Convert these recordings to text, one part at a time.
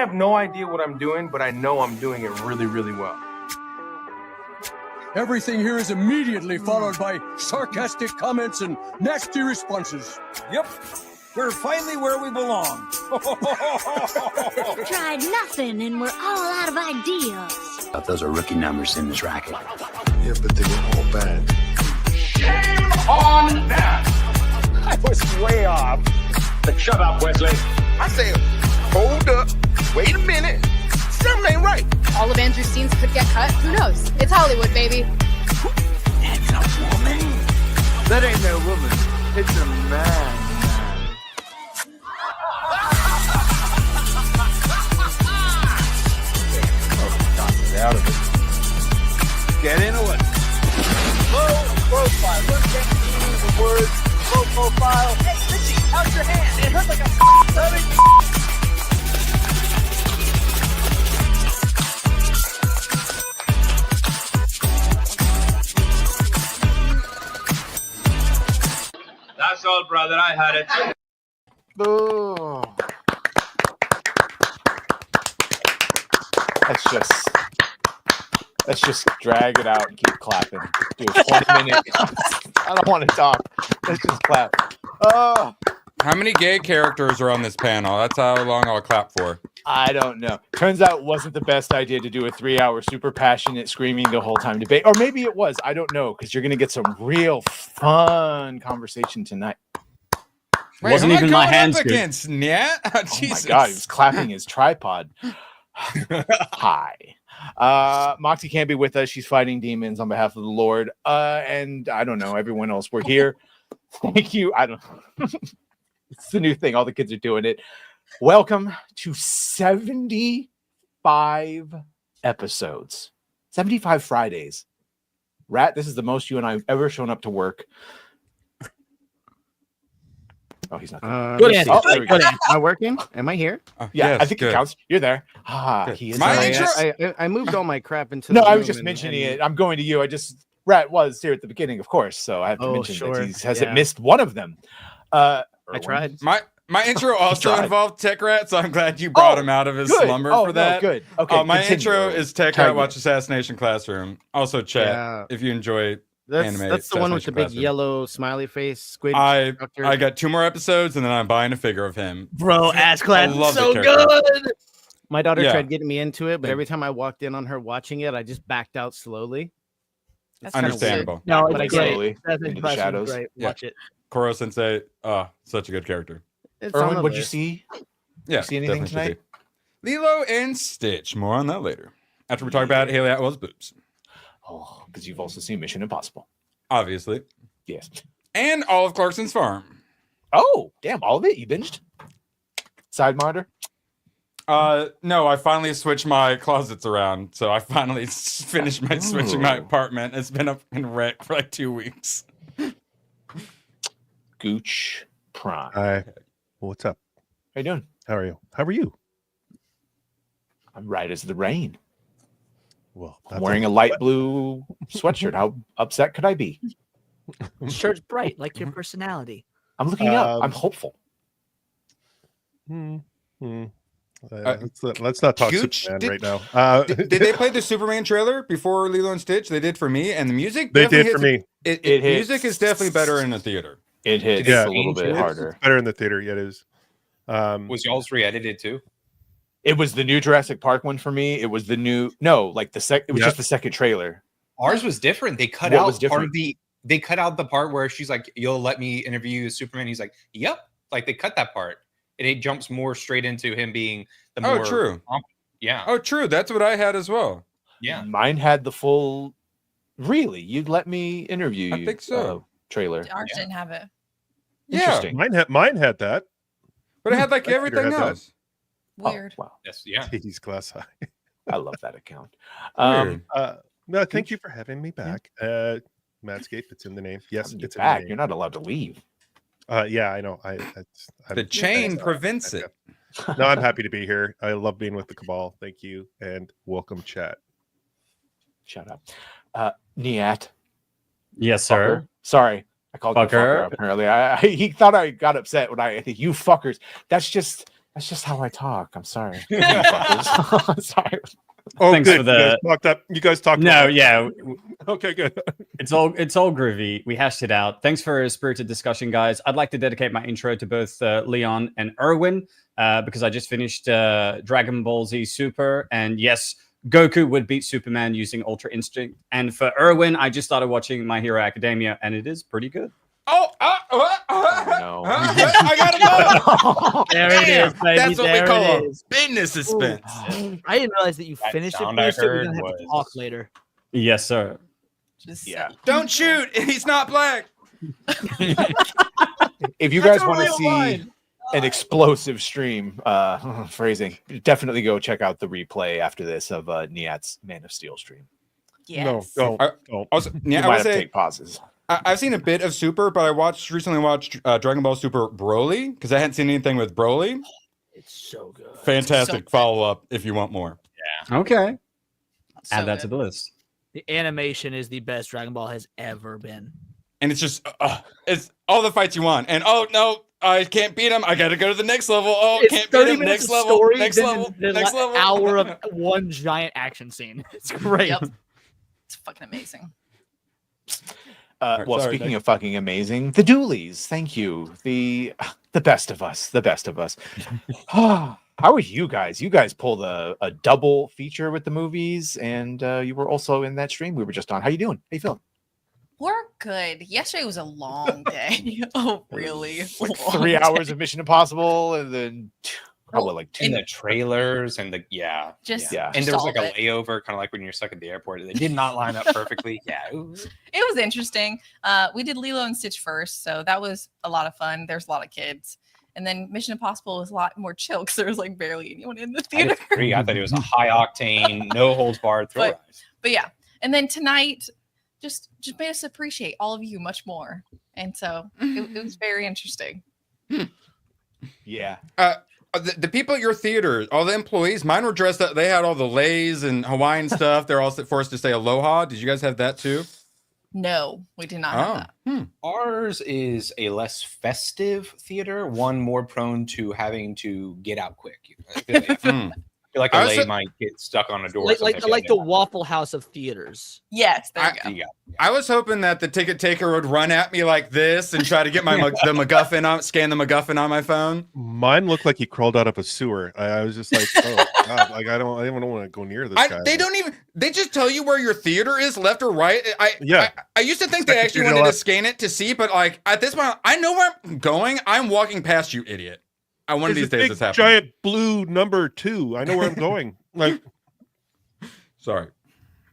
have no idea what I'm doing, but I know I'm doing it really, really well. Everything here is immediately followed by sarcastic comments and nasty responses. Yep. We're finally where we belong. Tried nothing and we're all out of ideas. Those are rookie numbers in this racket. Yeah, but they were all bad. Shame on that! I was way off. But shut up, Wesley. I say, hold up, wait a minute. Something ain't right. All of Andrew's scenes could get cut. Who knows? It's Hollywood, baby. That's a woman. That ain't no woman. It's a man. Out of it. Get into it. Low profile. Look at the words. Low profile. Hey, Stitchy, how's your hand? It hurt like a stomach. That's all, brother. I had it. Oh. Let's just drag it out and keep clapping. Do a 20-minute. I don't want to talk. Let's just clap. Oh, How many gay characters are on this panel? That's how long I'll clap for. I don't know. Turns out it wasn't the best idea to do a 3-hour super passionate screaming the whole time debate. Or maybe it was. I don't know, because you're going to get some real fun conversation tonight. Wait, Wasn't who even am I my going hands up good. against? Yeah? Oh, Oh Jesus. my God, he was clapping his tripod. Hi. Moxie can't be with us. She's fighting demons on behalf of the Lord. And I don't know, everyone else. We're here. Thank you. I don't It's the new thing. All the kids are doing it. Welcome to 75 episodes. 75 Fridays. Rat, this is the most you and I have ever shown up to work. Oh, he's not there. Good answer. Oh, there we go. Am I working? Am I here? Yeah, yes, I think good. it counts. You're there. Good. He is My there. intro- I moved all my crap into No, the I room was just and- mentioning and- it. I'm going to you. Rat was here at the beginning, of course, so I have to Oh, mention sure. that he hasn't Yeah. missed one of them. I Erwin. tried. My intro also tried. involved Techrat, so I'm glad you brought Oh, him out of his good. slumber Oh, for that. No, good. Okay. My continue, intro Erwin. is Try Techrat Watch again. Assassination Classroom. Also, chat Yeah. if you enjoy That's anime. the one with the big Assassination yellow smiley face squid. I instructor. I got 2 more episodes, and then I'm buying a figure of him. Bro, ass clap. I love the So character. good. My daughter Yeah. tried getting me into it, but every time I walked in on her watching it, I just backed out slowly. It's kinda Understandable. weird. No, But I it's get slowly it. That's into the shadows. Great. Yeah. Watch it. Koro Sensei, such a good character. It's on Erwin, the what'd you list. see? Yeah, see anything definitely should tonight? be. Lilo and Stitch. More on that later. After we talk about Haley Atwell's boobs, Oh, because you've also seen Mission Impossible. obviously, Yes. and all of Clarkson's Farm. Oh, damn! All of it. You binged. Side monitor. No, I finally switched my closets around, so I finally finished my switching my Oh. apartment. It's been up in wreck for like 2 weeks. Gooch Prime. Hi. What's up? How you doing? How are you? How are you? I'm right as the rain. Well, I'm wearing a light blue sweatshirt. How upset could I be? Shirt's bright, like your personality. I'm looking up. I'm hopeful. Let's not talk Gooch, Superman did- right now. Did they play the Superman trailer before Lilo and Stitch? They did for me, and the music They definitely did for hits- me. It hits. music is definitely better in the theater. It hits Yeah. a little bit harder. Better in the theater. Yeah, it is. Was y'all's re-edited too? It was the new Jurassic Park one for me. It was the new It was just the second trailer. Ours was different. They cut What out was part different? of the. They cut out the part where she's like, "You'll let me interview Superman." He's like, "Yep." Like they cut that part, and it jumps more straight into him being the Oh, more. true. Yeah. Oh, true. That's what I had as well. Yeah. Mine had the full. Really, you'd let me interview you? I think so. Trailer. Ours didn't have it. Yeah, Interesting. Mine had that. but it had like My computer everything had that. else. Weird. Oh, wow, Yes. Yeah. He's glass high. I love that account. Weird. No, thank you for having me back. Matscape, it's in the name. Yes, You're it's back. in You're not allowed to leave. the name. Yeah, I know. The chain prevents it. No, I'm happy to be here. I love being with the Cabal. Thank you, and welcome, chat. Shut up, Niat. Yes, Fucker. Sorry, I called you Fucker. fucker. Apparently, he thought I got upset when I think you fuckers. That's just That's just how I talk. I'm sorry. I'm sorry. Oh, Thanks good. for the. You guys talked. No, about yeah. Okay, good. It's all groovy. We hashed it out. Thanks for a spirited discussion, guys. I'd like to dedicate my intro to both Leon and Erwin because I just finished Dragon Ball Z Super, and yes, Goku would beat Superman using Ultra Instinct. And for Erwin, I just started watching My Hero Academia, and it is pretty good. No. I gotta go. There it is, baby. That's what there we call it a is. business suspense. I didn't realize that you finished it. sound I Booster. We're heard gonna have to was- talk later. Yes, sir. Don't shoot. He's not black. If you guys want to see an explosive stream, phrasing, definitely go check out the replay after this of Niat's Man of Steel stream. Yes. No, I don't. was, You yeah, I might would have to say take pauses. I've seen a bit of Super, but I recently watched Dragon Ball Super Broly because I hadn't seen anything with Broly. It's so good. Fantastic follow up if you want more. Okay. So Add that good. to the list. The animation is the best Dragon Ball has ever been. And it's just it's all the fights you want. And oh no, I can't beat him. I got to go to the next level. Oh, It's can't 30 beat him. minutes Next of level. story, Next then level. the Next level. hour of one giant action scene. It's great. Yep. It's fucking amazing. Well, sorry, speaking Nick. of fucking amazing, the Doolies. Thank you. The best of us. The best of us. How are you guys? You guys pulled a double feature with the movies, and you were also in that stream we were just on. How you doing? How you feeling? We're good. Yesterday was a long day. Oh, really? Like Long 3 hours day. of Mission Impossible, and then probably like two. In the trailers and the Just Yeah. and there was all like a of it. layover, kind of like when you're stuck at the airport. They did not line up perfectly. Yeah, it was, It was interesting. We did Lilo and Stitch first, so that was a lot of fun. There's a lot of kids. And then Mission Impossible was a lot more chill because there was like barely anyone in the I theater. agree. I thought it was a high octane, no holds barred thrill ride. But yeah. And then tonight just made us appreciate all of you much more. And so it was very interesting. Yeah. The people at your theater, all the employees, mine were dressed up. They had all the leis and Hawaiian stuff. They're all forced to say aloha. Did you guys have that too? No, we did not have that. Ours is a less festive theater, one more prone to having to get out quick. I feel like I a was lay so- might get stuck on a door. or Like something if you like have the Waffle House of theaters. Yes, there you go. I was hoping that the ticket taker would run at me like this and try to get my the MacGuffin on, scan the MacGuffin on my phone. Mine looked like he crawled out of a sewer. I was just like, oh god, like I don't even want to go near this guy. They don't even. They just tell you where your theater is, left or right. Yeah. I used to think they actually wanted to scan it to see, but like at this point, I know where I'm going. I'm walking past you, idiot. One of these days, it's happening. Giant blue number 2. I know where I'm going. Like, sorry,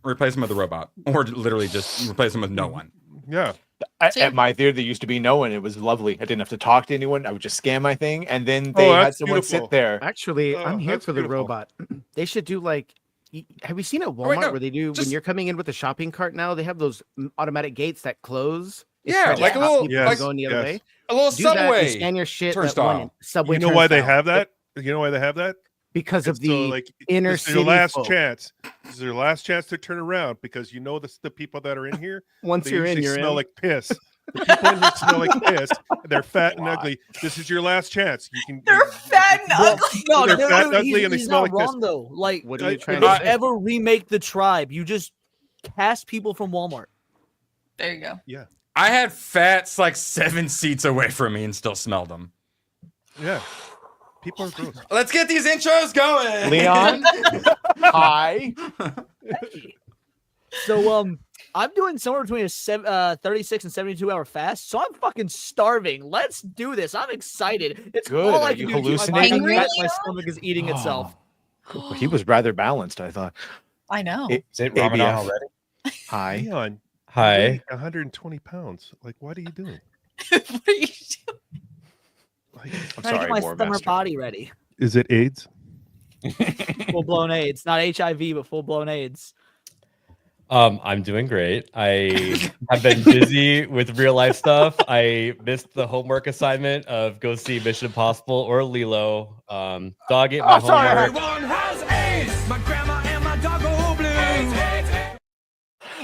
replace him with a robot, or literally just replace him with no one. Yeah. At my theater, there used to be no one. It was lovely. I didn't have to talk to anyone. I would just scan my thing, and then they had someone sit there. Actually, I'm here that's for the beautiful. robot. They should do like. Have you seen at Walmart wait, no, where they do when you're coming in with a shopping cart now? They have those automatic gates that close. It Yeah, tries to like a stop little- people like- going the other way. A little Do that and subway scan your shit. turnstile. Subway. You know why they turnstile. have that? You know why they have that? Because of So, the like, inner this is city your last folk. chance. This is your last chance to turn around because you know the people that are in here. Once they you're in, usually you're smell in. like piss. The people in here smell like piss. They're fat and ugly. This is your last chance. You can. They're fat and ugly. No, They're fat and no, ugly and they he's smell not like piss. wrong though. Like, What are you if trying they to say? ever remake the Tribe, you just cast people from Walmart. There you go. Yeah. I had fats like 7 seats away from me and still smelled them. Yeah. People are gross. Let's get these intros going. Leon, hi. So I'm doing somewhere between a 36 and 72 hour fast, so I'm fucking starving. Let's do this. I'm excited. It's Good. all I Are can you do. to keep my hallucinating? body fat. My stomach is eating itself. He was rather balanced, I thought. I know. Is it Ramadan ABF. already? Hi. Leon, Hi. you're doing 120 pounds. Like, what are you doing? What are you doing? Like, I'm trying to sorry, get my War summer Master. body ready. is it AIDS? Full blown AIDS, not HIV, but full blown AIDS. I'm doing great. I have been busy with real life stuff. I missed the homework assignment of go see Mission Impossible or Lilo. Dog ate my homework. Everyone has AIDS. My grandma and my dog are blue.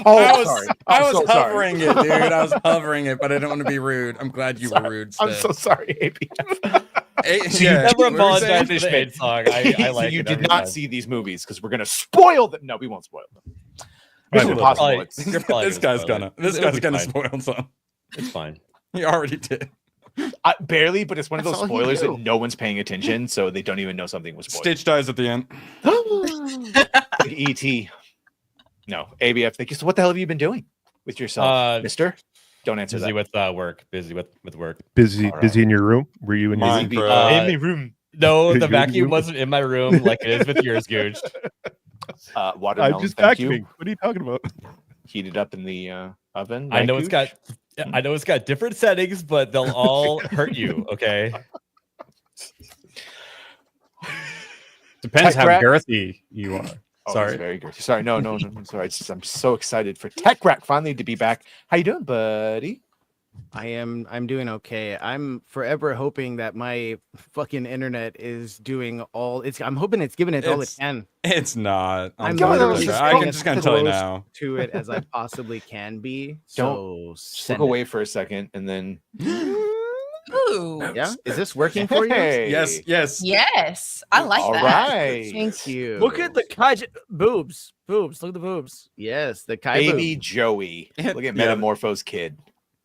I was so sorry. hovering it, dude. I was hovering it, but I don't want to be rude. I'm glad you were rude. I'm so sorry, ABF. So you never what were you saying? apologize for the end song. I like you it did every not time. see these movies because we're gonna spoil them. No, we won't spoil them. Mission will. Impossible. Probably- It's- you're probably This guy's spoil gonna. it. This It'll guy's be gonna fine. spoil some. It's fine. He already did. barely, but it's one of That's those all he spoilers knew. that no one's paying attention, so they don't even know something was spoiled. Stitch dies at the end. Like E.T. No, ABF. Thank you. So what the hell have you been doing with yourself, Mister? Don't answer Busy that. with work. Busy with work. Busy, All right. busy in your room. Were you in your room? Minecraft. in the room. No, You're the in your vacuum room? wasn't in my room like it is with yours, Gooch. Watermelon. I'm just thank vacuuming. you. What are you talking about? Heated up in the oven. I know it's Gooch. got different settings, but they'll all hurt you. Okay. Depends how Techrat. girthy you are. Oh, Sorry. he's very good. Sorry, no. I'm sorry. I'm so excited for Techrat finally to be back. How you doing, buddy? I'm doing okay. I'm forever hoping that my fucking internet is doing all I'm hoping it's giving it all it can. It's not. I'm going literally to- I trying can as just gonna tell you close now. to it as I possibly can be. Don't So Just send look it. away for a second and then. Ooh. Yeah, is this working for you? Hey. Yes. Yes. I like All that. right. Thank you. Look at the kaiju boobs. Boobs. Look at the boobs. Yes, the Kai Baby Joey. Look at Metamorphose Kid.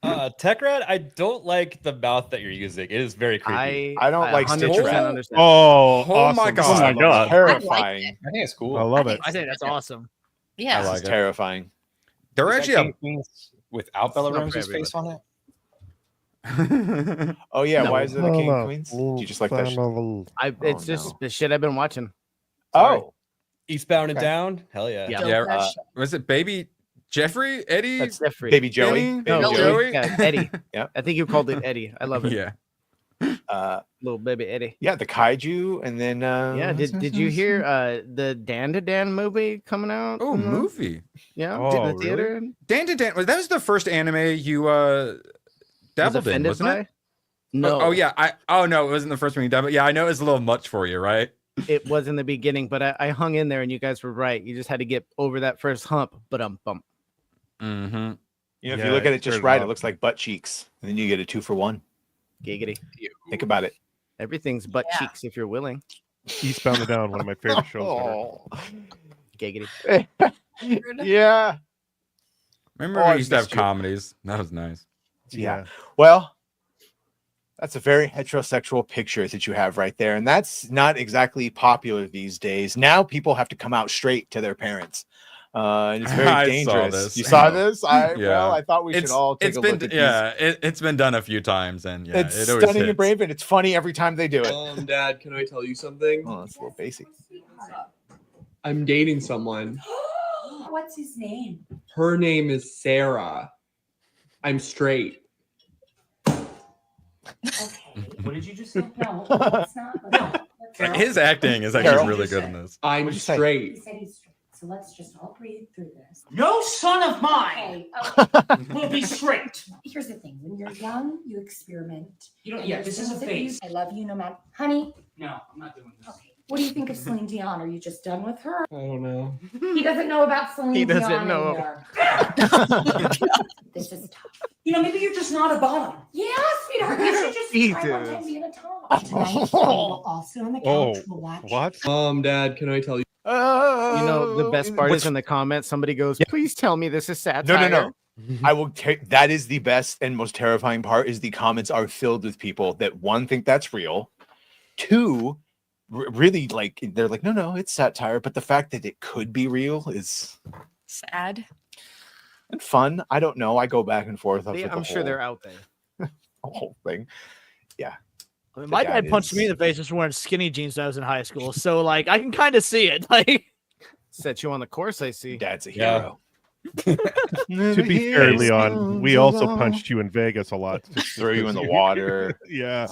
Techrat, I don't like the mouth that you're using. It is very creepy. I don't like 100% Stitch Rat. understand. Oh, Oh awesome. my God. Oh my God. Terrifying. I think it's cool. I love it. I think that's awesome. Yeah. I This like is it. terrifying. There were Is that actually King Queens without Bella It's not for Ramsey's face on it. Oh yeah, No. why is it the King of Queens? Do you just like that? It's just no. the shit I've been watching. Sorry. Oh, Eastbound and Okay. down. Hell yeah. Yeah. Yeah. Was it Baby Jeffrey? Eddie? That's Jeffrey. Baby Joey. Benny? Baby No, Joey. Yeah, Eddie. Yeah. I think you called it Eddie. I love it. Yeah. Little baby Eddie. Yeah, the kaiju, and then Yeah. Did you hear the Dan to Dan movie coming out? Oh, in the- movie. Yeah. Oh, in the theater. Dan to Dan. That was the first anime you Was dabbled in, offended wasn't by? it? No. Oh yeah. No, it wasn't the first one you dabbled. Yeah, I know it's a little much for you, right? It was in the beginning, but I hung in there, and you guys were right. You just had to get over that first hump. But bump. Mm-hmm. You know, if Yeah, you look at it it just turns right, out. it looks like butt cheeks, and then you get a 2-for-1. Giggity. Think about it. Everything's butt Yeah. cheeks if you're willing. Eastbound and Down, one of my favorite shows. Oh. Giggity. Yeah. Remember Oh, I we used to have missed you. comedies. That was nice. Yeah. Well, that's a very heterosexual picture that you have right there. And that's not exactly popular these days. Now people have to come out straight to their parents. And it's very I saw dangerous. this. You saw this? Yeah. Well, I thought we should all take it's a been look at it's been done a few times, and yeah, It's it always stunning and hits. brave, and it's funny every time they do it. Dad, can I tell you something? Oh, that's a little basic. I'm dating someone. What's his name? Her name is Sarah. I'm straight. What did you just say? No, that's not. No. His acting is actually Carol? really good in this. I'm What'd you say? He straight. said he's straight. So let's just all breathe through this. No son of mine Okay. will be straight. Here's the thing. When you're young, you experiment. You don't. And Yeah, there's this is a things that you- phase. I love you no matter. Honey, No, I'm not doing this. okay. What do you think of Celine Dion? Are you just done with her? I don't know. He doesn't know about Celine He doesn't Dion know. anymore. This is tough. You know, maybe you're just not a bottom. Yeah, sweetheart. We should just He try one does. time being a top. Tonight, we'll all sit on the couch. Oh, We'll watch. what? Dad, can I tell you? You know, the best part What's- is in the comments, somebody goes, please tell me this is satire. No. I will take that is the best and most terrifying part is the comments are filled with people that one think that's real, two really like they're like no it's satire, but the fact that it could be real is Sad. and fun. I don't know. I go back and forth. I'm sure they're out there. the whole thing. Yeah. I mean, my dad punched me in the face just for wearing skinny jeans when I was in high school. So, like, I can kind of see it. Like, Set you on the course, I see. Dad's a Yeah. hero. To be fair, Leon, we also punched you in Vegas a lot. Throw you in the water. Yeah.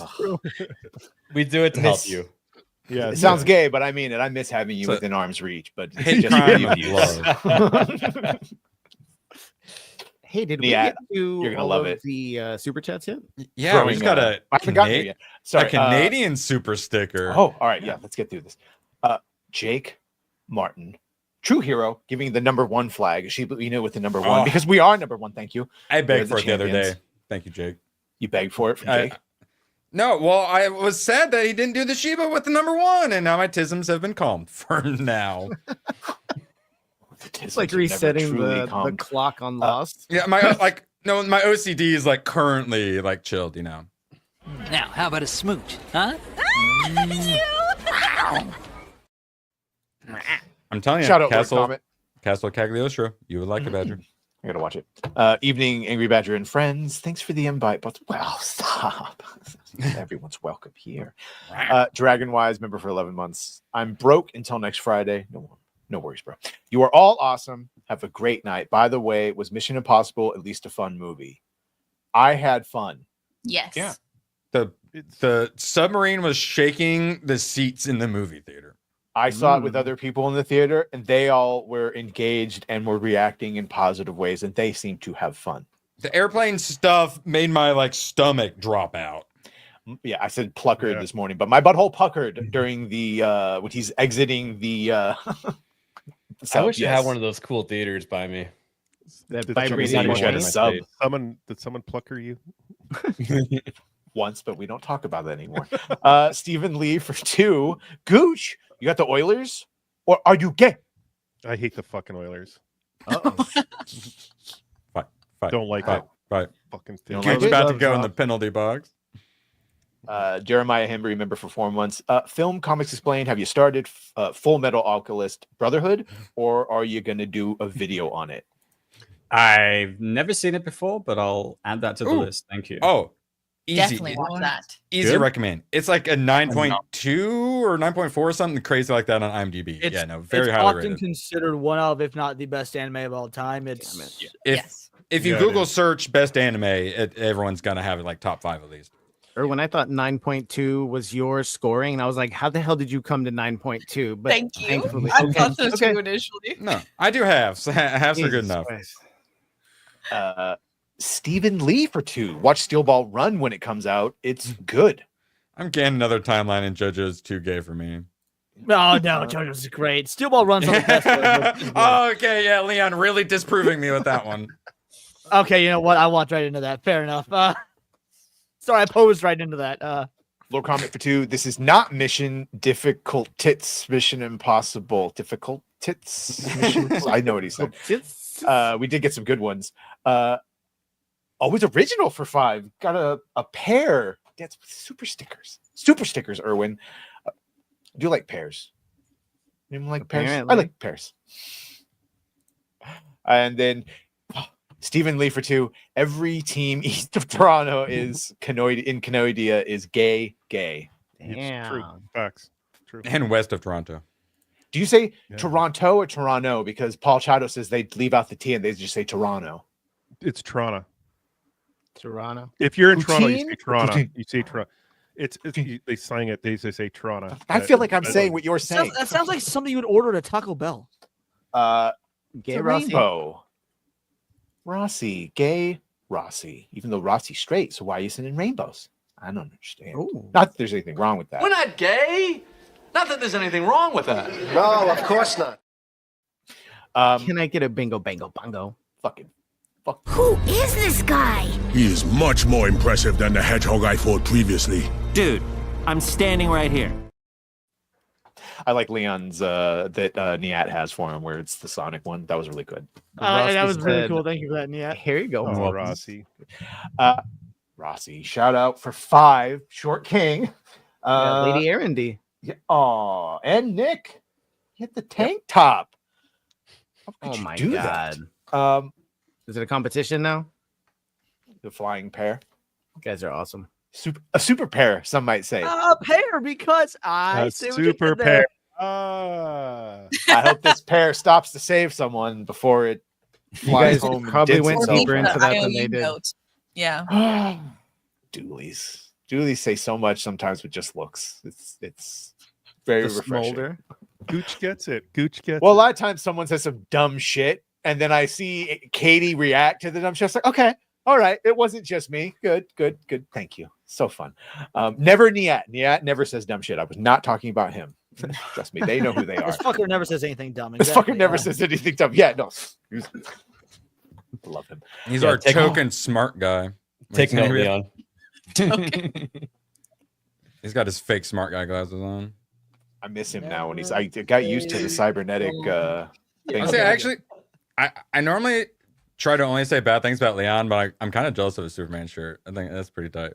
We do it to help Miss- you. Yeah. It sounds gay, but I mean it. I miss having you So- within arm's reach, but it's Hate just crime the and abuse. Hey, did we Yeah, get to you're gonna all love of it. the super chats yet? Yeah, Throwing, we just got I haven't gotten there yet. Sorry, a Canadian super sticker. Oh, all right. Yeah, let's get through this. Jake Martin True hero giving the number 1 flag. She, with the number 1 because we are number 1. Thank you. I begged for it the other day. Thank you, Jake. You begged for it from Jake? No, well, I was sad that he didn't do the Shiba with the number 1, and now my tisms have been calmed for now. It's like resetting the clock on Lost. Yeah, my OCD is like currently like chilled, you know. Now, how about a smooch, huh? I'm telling you, Shout out Castle Cagliostro. You would like it, Badger. I gotta watch it. Evening, Angry Badger and friends. Thanks for the invite. But well, stop. Everyone's welcome here. Dragonwise member for 11 months. I'm broke until next Friday. No worries, bro. You are all awesome. Have a great night. By the way, was Mission Impossible at least a fun movie? I had fun. Yes. Yeah. The submarine was shaking the seats in the movie theater. I saw it with other people in the theater, and they all were engaged and were reacting in positive ways, and they seemed to have fun. The airplane stuff made my stomach drop out. Yeah, I said pluckered this morning, but my butthole puckered during the when he's exiting the. I wish I had one of those cool theaters by me. That Did someone plucker you? Once, but we don't talk about that anymore. Stephen Lee for 2. Gooch, you got the Oilers, or are you gay? I hate the fucking Oilers. Fight. Don't like it. Right. Fucking thing. Gooch about to go in the penalty box. Jeremiah Hembry, member for 4 months. Film Comics Explained. Have you started Full Metal Alchemist Brotherhood, or are you going to do a video on it? I've never seen it before, but I'll add that to the list. Thank you. Oh, easy. Definitely watch that. Easy recommend. It's like a 9.2 or 9.4 or something crazy like that on IMDb. It's very highly often rated. considered one of, if not the best anime of all time. If you Google search best anime, everyone's gonna have it like top 5 at least. Or when I thought 9.2 was your scoring, and I was like, how the hell did you come to 9.2? But Thank you. I thought so too initially. No, I do halves. Halves are good enough. Stephen Lee for 2. Watch Steel Ball Run when it comes out. It's good. I'm getting another timeline, and JoJo's too gay for me. Oh no, JoJo's great. Steel Ball Run's on the best one. Oh, okay, yeah, Leon really disproving me with that one. Okay, you know what? I walked right into that. Fair enough. Sorry, I posed right into that. Little comment for 2. This is not Mission Difficult Tits. Mission Impossible Difficult Tits. I know what he said. We did get some good ones. Always original for 5. Got a pair. That's super stickers. Super stickers, Erwin. I do like pears. You like pears? Apparently. I like pears. And then Stephen Lee for 2. Every team east of Toronto is Canoidia is gay. Damn. True. Facts. True. And west of Toronto. Do you say Toronto or Toronto? Because Paul Chato says they leave out the T and they just say Toronto. It's Toronto. Toronto. If you're in Toronto, you say Toronto. Poutine? You say Toronto. They sang it. They just say Toronto. I feel like I'm saying what you're saying. That sounds like something you would order at a Taco Bell. Gay Rossi. Rainbow. Rossi. Gay Rossi. Even though Rossi's straight, so why are you sending rainbows? I don't understand. Ooh. Not that there's anything wrong with that. We're not gay. Not that there's anything wrong with that. No, of course not. Can I get a bingo, bango, bongo? Fucking. Who is this guy? He is much more impressive than the hedgehog I fought previously. Dude, I'm standing right here. I like Leon's that Niat has for him, where it's the Sonic one. That was really good. That was really cool. Thank you for that, Nia. Here you go, Rossi. Rossi, shout out for 5. Short King. Lady Arendy. Yeah, oh, and Nick. Hit the tank top. How could Oh you my do god. that? Is it a competition now? The flying pair. You guys are awesome. A super pair, some might say. A pair because I see what you super did there. pair. I hope this pair stops to save someone before it flies guys home. probably went itself. deeper into that than IOU they did. note. Yeah. Doolies. Doolies say so much sometimes with just looks. It's very The refreshing. smolder. Gooch gets it. Gooch gets Well, a it. lot of times someone says some dumb shit, and then I see Katie react to the dumb shit. It's like, okay, all right, it wasn't just me. Good. Thank you. So fun. Never Niat. Niat never says dumb shit. I was not talking about him. Trust me, they know who they are. This fucker never says anything dumb. This fucker never says anything dumb. Yeah, no. Love him. He's our token smart guy. Take note, Leon. He's got his fake smart guy glasses on. I miss him now when I got used to the cybernetic thing. I normally try to only say bad things about Leon, but I'm kind of jealous of his Superman shirt. I think that's pretty tight.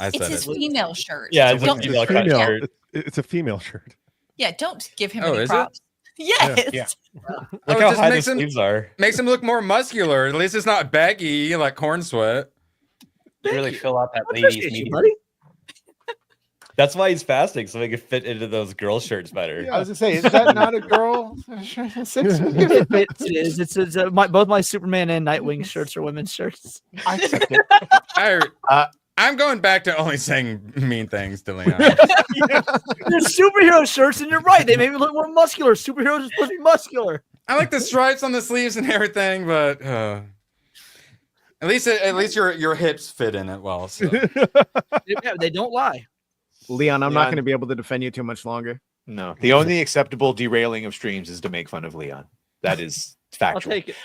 It's his female shirt. Yeah, it's a female shirt. It's a female shirt. Yeah, don't give him Oh, any is props. Yes. Yeah. Look how high the sleeves are. Makes him look more muscular. At least it's not baggy like corn sweat. Really fill out that lady's medium. That's why he's fasting, so he can fit into those girl shirts better. I was gonna say, is that not a girl? It is. It's both my Superman and Nightwing shirts are women's shirts. I accept it. I'm going back to only saying mean things to Leon. They're superhero shirts, and you're right. They make me look more muscular. Superheroes are supposed to be muscular. I like the stripes on the sleeves and everything, but at least your hips fit in it well. So. Yeah, they don't lie. Leon, I'm not going to be able to defend you too much longer. No, the only acceptable derailing of streams is to make fun of Leon. That is factual. I'll take it.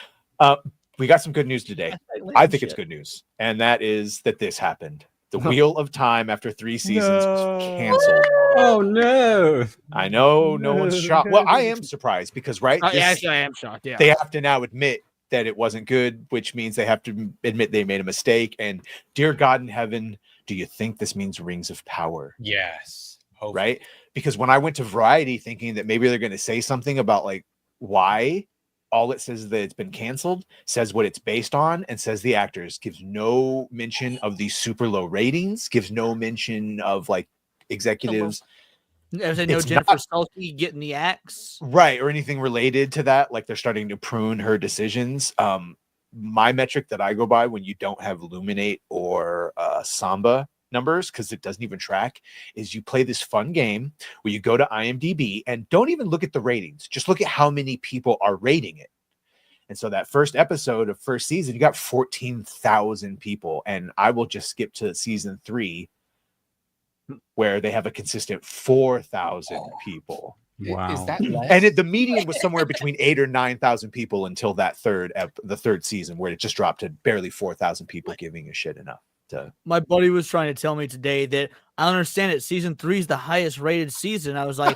We got some good news today. I think it's good news, and that is that this happened. The Wheel of Time, after 3 seasons, was canceled. Oh no! I know no one's shocked. Well, I am surprised because Actually, I am shocked. Yeah, they have to now admit that it wasn't good, which means they have to admit they made a mistake. And dear God in heaven, do you think this means Rings of Power? Yes. Hopefully. Right? Because when I went to Variety thinking that maybe they're going to say something about like why, all it says is that it's been canceled, says what it's based on, and says the actors, gives no mention of these super low ratings, gives no mention of like executives. There's no Jennifer Selke getting the axe, right, or anything related to that. Like they're starting to prune her decisions. My metric that I go by when you don't have Luminate or Samba numbers, because it doesn't even track, is you play this fun game where you go to IMDb and don't even look at the ratings, just look at how many people are rating it. And so that first episode of first season, you got 14,000 people, and I will just skip to season 3 where they have a consistent 4,000 people. Wow. Is that And the median was somewhere between 8,000 or 9,000 people until that the third season, where it just dropped to barely 4,000 people giving a shit enough. My buddy was trying to tell me today that I understand it. Season 3 is the highest rated season. I was like,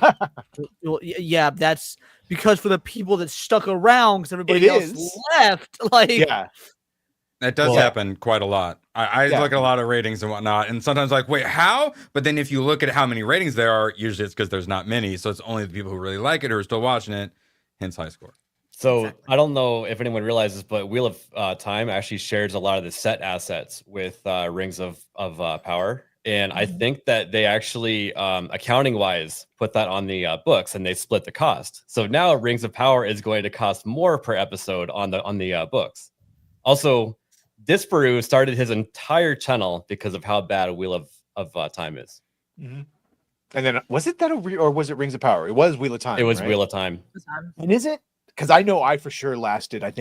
well, yeah, that's because for the people that stuck around because everybody else left. Like, yeah, that does happen quite a lot. I look at a lot of ratings and whatnot, and sometimes like, wait, how? But then if you look at how many ratings there are, usually it's because there's not many. So it's only the people who really like it or are still watching it, hence high score. So I don't know if anyone realizes, but Wheel of Time actually shares a lot of the set assets with Rings of Power. And I think that they actually, accounting wise, put that on the books and they split the cost. So now Rings of Power is going to cost more per episode on the books. Also, Disparu started his entire channel because of how bad Wheel of Time is. Mm-hmm. And then was it that or was it Rings of Power? It was Wheel of Time. It was right? Wheel of Time. And is it? Because I know I for sure lasted, I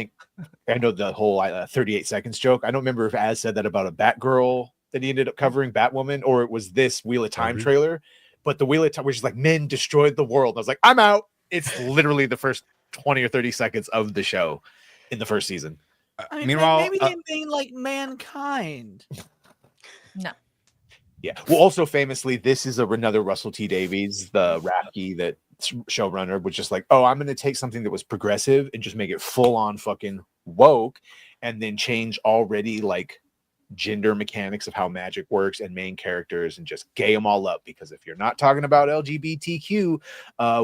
know the whole 38 seconds joke. I don't remember if Az said that about a Batgirl that he ended up covering, Batwoman, or it was this Wheel of Time trailer. But the Wheel of Time, which is like men destroyed the world. I was like, I'm out. It's literally the first 20 or 30 seconds of the show in the first season. I mean, Meanwhile, maybe they mean like mankind. No. Yeah. Well, also famously, this is another Russell T Davies, the Rafki that showrunner, was just like, oh, I'm going to take something that was progressive and just make it full on fucking woke, and then change already like gender mechanics of how magic works and main characters and just gay them all up. Because if you're not talking about LGBTQ,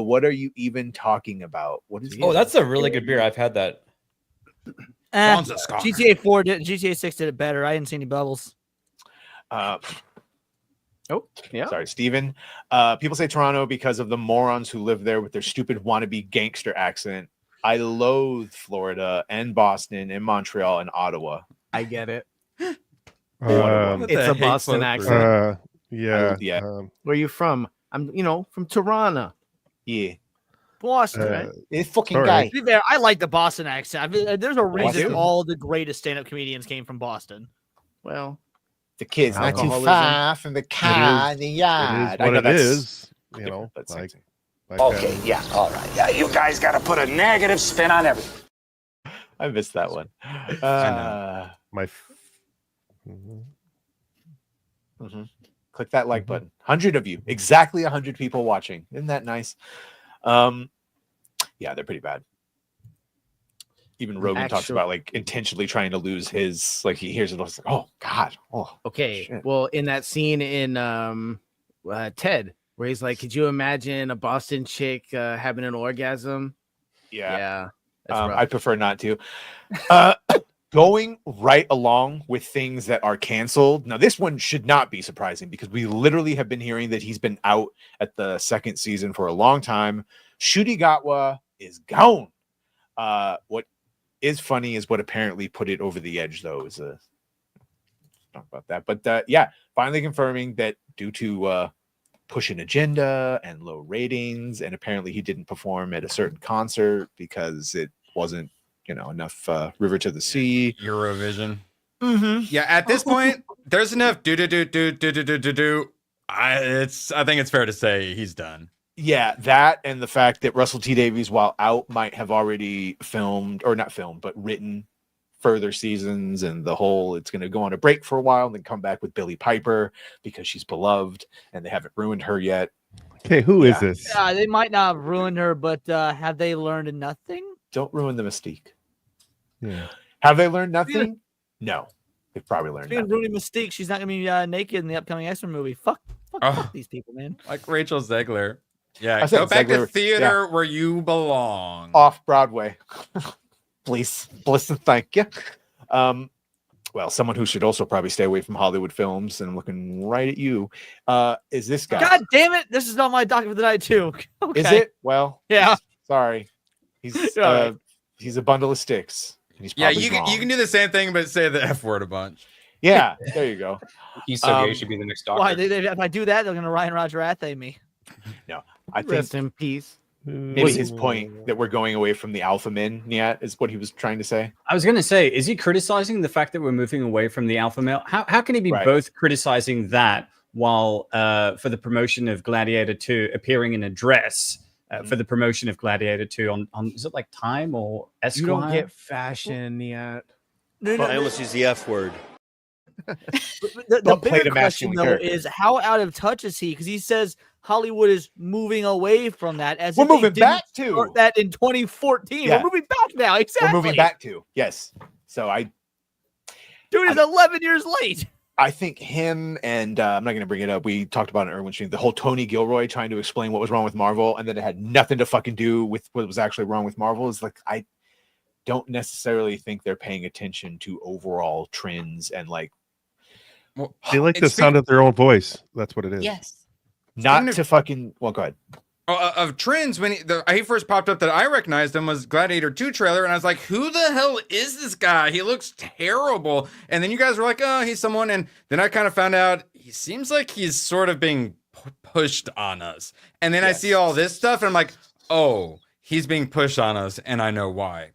what are you even talking about? What is? Oh, that's a really good beer. I've had that. GTA 4 did, GTA 6 did it better. I didn't see any bubbles. Oh, yeah. Sorry, Steven. People say Toronto because of the morons who live there with their stupid wannabe gangster accent. I loathe Florida and Boston and Montreal and Ottawa. I get it. It's a Boston accent. Yeah. Where are you from? I'm, from Toronto. Yeah. Boston, right? It's fucking guy. To be fair, I like the Boston accent. I mean, there's a reason Boston? all the greatest stand-up comedians came from Boston. Well, the kids not too far from the car in the yard. It is what it is. You know, but like, Okay, yeah, all right. Yeah, you guys got to put a negative spin on everything. I missed that one. My. Click that like button. 100 of you, exactly 100 people watching. Isn't that nice? Yeah, they're pretty bad. Even Rogan talks about like intentionally trying to lose his. Like he hears it, it's like, oh God. Oh, okay. shit. Well, in that scene in Ted, where he's like, "Could you imagine a Boston chick having an orgasm?" Yeah. That's rough. I prefer not to. Going right along with things that are canceled. Now, this one should not be surprising because we literally have been hearing that he's been out at the second season for a long time. Shudigatwa is gone. What is funny is what apparently put it over the edge, though. Is talk about that, but yeah, finally confirming that due to push an agenda and low ratings, and apparently he didn't perform at a certain concert because it wasn't, enough River to the Sea. Eurovision. Mm-hmm. Yeah, at this point, there's enough I think it's fair to say he's done. Yeah, that and the fact that Russell T Davies, while out, might have already filmed, or not filmed, but written further seasons, and the whole it's going to go on a break for a while and then come back with Billie Piper because she's beloved and they haven't ruined her yet. Okay, who is this? They might not have ruined her, but have they learned nothing? Don't ruin the mystique. Yeah. Have they learned nothing? No. They've probably learned nothing. Ruining Mystique, she's not going to be naked in the upcoming X-Men movie. Fuck these people, man. Like Rachel Zegler. Yeah, I said go back Zegler, to theater where you belong. Off Broadway. Please, bless and thank you. Well, someone who should also probably stay away from Hollywood films, and I'm looking right at you, is this guy. God damn it! This is not my document for the night too. Okay. Is it? Well, yeah. Sorry, he's he's a bundle of sticks. And he's Yeah, probably you can do the same thing, but say the F word a bunch. Yeah, there you go. He's so gay, he should be the next doctor. Why? If I do that, they're going to Ryan Roger Athe me. No, I think Rest in peace. maybe his point that we're going away from the alpha men yet is what he was trying to say. I was going to say, is he criticizing the fact that we're moving away from the alpha male? How can he be both criticizing that while for the promotion of Gladiator 2 appearing in a dress for the promotion of Gladiator 2 on is it like Time or Esquire? You don't get fashion yet. I almost use the F word. The bigger question, though, is how out of touch is he? Because he says Hollywood is moving away from that. As we're if they moving didn't back to start that in 2014. Yeah. We're moving back now. Exactly. We're moving back to yes. So dude is 11 years late. I think him and I'm not going to bring it up. We talked about it in Irwin Stream. The whole Tony Gilroy trying to explain what was wrong with Marvel, and then it had nothing to fucking do with what was actually wrong with Marvel. Is like I don't necessarily think they're paying attention to overall trends and like. Well, they like the sound of their own voice. That's what it is. Yes. Not to fucking. Well, go ahead. Of trends, when he first popped up that I recognized him was Gladiator 2 trailer, and I was like, who the hell is this guy? He looks terrible. And then you guys were like, oh, he's someone. And then I kind of found out he seems like he's sort of being pushed on us. And then I see all this stuff, and I'm like, oh, he's being pushed on us, and I know why.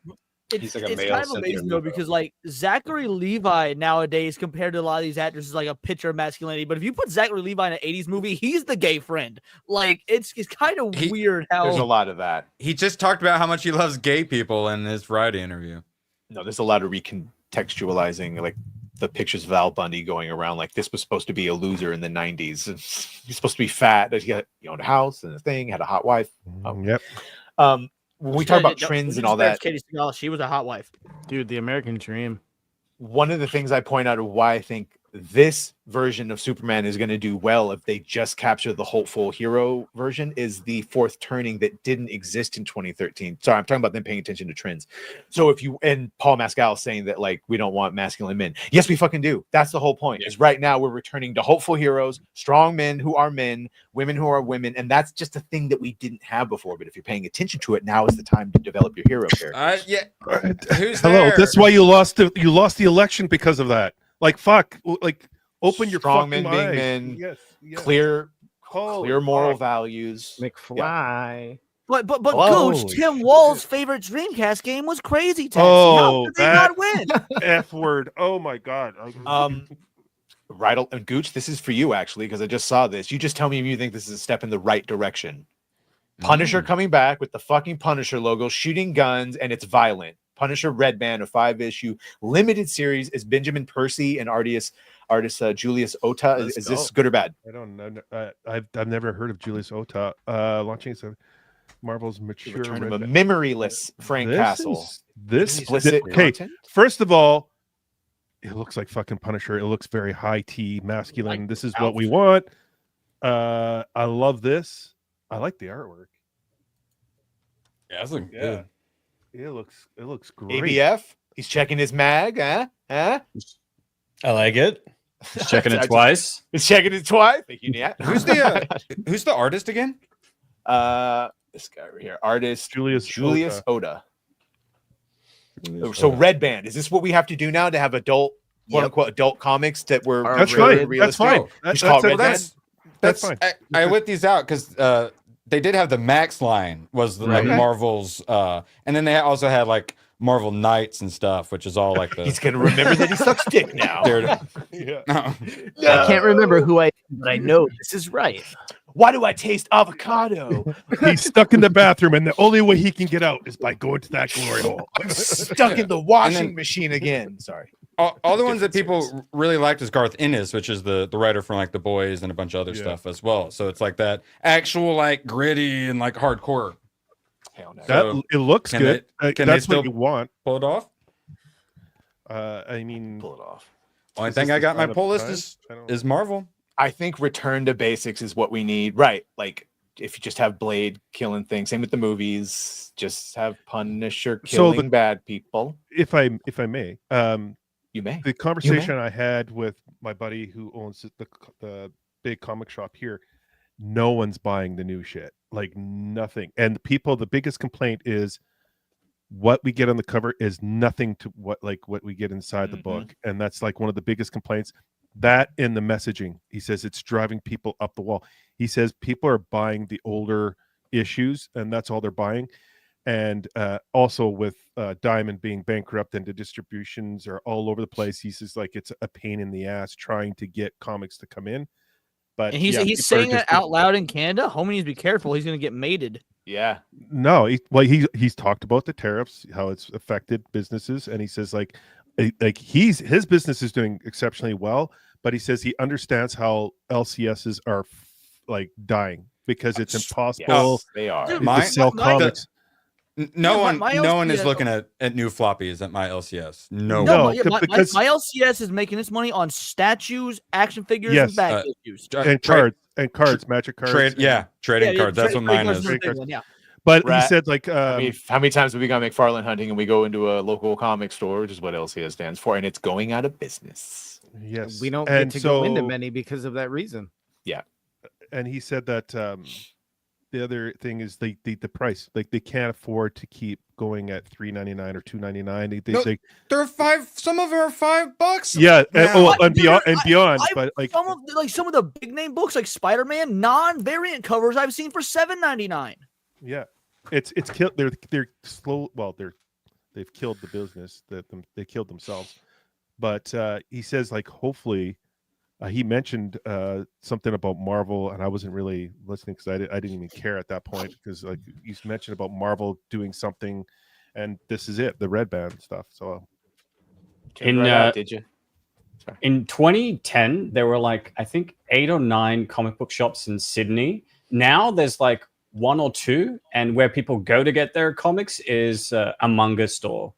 He's like a It's male kind of amazing though, because like Zachary Levi nowadays compared to a lot of these actors is like a picture of masculinity. But if you put Zachary Levi in an 80s movie, he's the gay friend. Like it's kind of weird how There's a lot of that. He just talked about how much he loves gay people in his Variety interview. No, there's a lot of recontextualizing, like the pictures of Al Bundy going around. Like this was supposed to be a loser in the 90s. He's supposed to be fat. He owned a house and a thing, had a hot wife. Yep. When we talk about trends and all that, Katie Seagal, she was a hot wife. Dude, the American dream. One of the things I point out of why I think this version of Superman is going to do well if they just capture the hopeful hero version is the fourth turning that didn't exist in 2013. Sorry, I'm talking about them paying attention to trends. So if you, and Paul Mescal saying that like we don't want masculine men. Yes, we fucking do. That's the whole point. Is right now we're returning to hopeful heroes, strong men who are men, women who are women, and that's just a thing that we didn't have before. But if you're paying attention to it, now is the time to develop your hero character. Yeah. Who's Hello. there? That's why you lost the election because of that. Like fuck. Like open your strong fucking men, big eyes. men, Yes. clear moral fuck. values. McFly. But Whoa. Coach, Tim Wall's favorite Dreamcast game was Crazy Taxi. Oh, How did they not win? F word. Oh my god. Right, and Gooch, this is for you actually, because I just saw this. You just tell me if you think this is a step in the right direction. Punisher coming back with the fucking Punisher logo, shooting guns, and it's violent. Punisher Red Band, a 5-issue limited series, is Benjamin Percy and artist Julius Ota. Is this good or bad? I don't know. I've never heard of Julius Ota. Launching some Marvel's mature Return of a memoryless Frank Castle. This explicit okay. content? First of all, it looks like fucking Punisher. It looks very high tea, masculine. This is what we want. I love this. I like the artwork. Yeah, it's looking good. It looks great. ABF. He's checking his mag. Huh? I like it. He's checking it twice. He's checking it twice. Thank you, Nat. Who's the artist again? This guy right here. Artist Julius Oda. So Oda. Red Band. Is this what we have to do now to have adult, quote unquote, adult comics that were That's fine. That's fine. That's fine. I whipped these out because they did have the Max line was the, like Marvel's, and then they also had like Marvel Knights and stuff, which is all like the. He's gonna remember that he sucks dick now. I can't remember who I am, but I know this is right. Why do I taste avocado? He's stuck in the bathroom, and the only way he can get out is by going to that glory hole. I'm stuck in the washing machine again. Sorry. All the ones that people really liked is Garth Ennis, which is the writer from like The Boys and a bunch of other stuff as well. So it's like that actual like gritty and like hardcore. Hell no. That it looks good. That's what you want. Pull it off? I mean, pull it off. Only thing I got my pull list is Marvel. I think return to basics is what we need. Right. Like if you just have Blade killing things, same with the movies, just have Punisher killing bad people. If I may, you may. The conversation I had with my buddy who owns the big comic shop here, no one's buying the new shit. Like nothing. And the biggest complaint is what we get on the cover is nothing to what we get inside the book. And that's like one of the biggest complaints. That in the messaging, he says it's driving people up the wall. He says people are buying the older issues, and that's all they're buying. And also with Diamond being bankrupt and the distributions are all over the place, he says like it's a pain in the ass trying to get comics to come in. But and he's saying that out loud in Canada. Homie needs to be careful. He's going to get mated. Yeah. No, he's talked about the tariffs, how it's affected businesses, and he says like his business is doing exceptionally well, but he says he understands how LCSs are like dying because it's impossible they are to sell comics. No one is looking at new floppies at my LCS. No, because my LCS is making its money on statues, action figures, and back issues, and cards, magic cards, trading cards. That's what mine is. But he said, like, how many times have we gone McFarlane hunting and we go into a local comic store, which is what LCS stands for, and it's going out of business. Yes, we don't get to go into many because of that reason. Yeah, and he said that the other thing is the price. Like they can't afford to keep going at $3.99 or $2.99. They're $5. Some of them are $5. Yeah, and beyond. But like some of the big name books, like Spider-Man, non-variant covers I've seen for $7.99. Yeah, it's killed. They're slow. Well, they've killed the business. They killed themselves. But he says like hopefully. He mentioned something about Marvel, and I wasn't really listening because I didn't even care at that point because like you mentioned about Marvel doing something, and this is it, the Red Band stuff. So, did you? Sorry. In 2010, there were like I think 8 or 9 comic book shops in Sydney. Now there's like 1 or 2, and where people go to get their comics is a manga store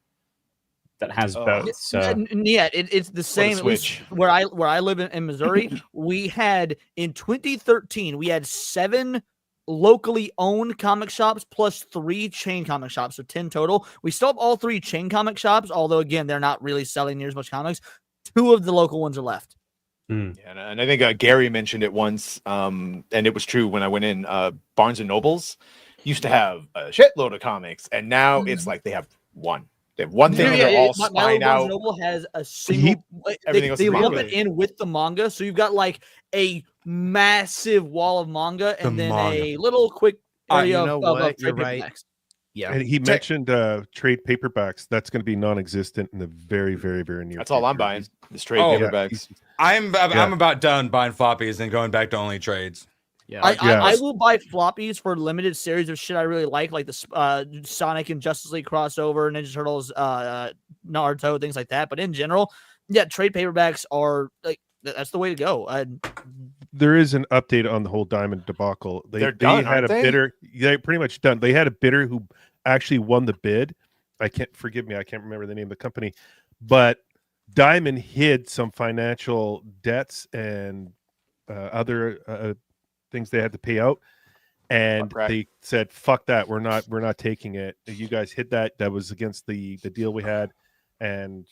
that has both. So yeah, it's the same. At least where I live in Missouri, we had in 2013 we had 7 locally owned comic shops plus 3 chain comic shops, so 10 total. We still have all 3 chain comic shops, although again they're not really selling near as much comics. 2 of the local ones are left. Yeah, and I think Gary mentioned it once, and it was true when I went in. Barnes and Nobles used to have a shitload of comics, and now it's like they have one. They have one thing, and they're all spine out. Noble has a single. They lump it in with the manga, so you've got like a massive wall of manga, and then a little quick area of You're right. Yeah. And he mentioned trade paperbacks. That's going to be non-existent in the very, very, very near. That's all I'm buying. This trade paperbacks. I'm about done buying floppies and going back to only trades. Yeah, I will buy floppies for limited series of shit I really like the Sonic and Justice League crossover, Ninja Turtles, Naruto, things like that. But in general, yeah, trade paperbacks are like that's the way to go. There is an update on the whole Diamond debacle. They done, had a aren't they? bidder. They're pretty much done. They had a bidder who actually won the bid. I can't remember the name of the company, but Diamond hid some financial debts and other things they had to pay out, and they said, "Fuck that! We're not taking it. You guys hid that. That was against the deal we had, and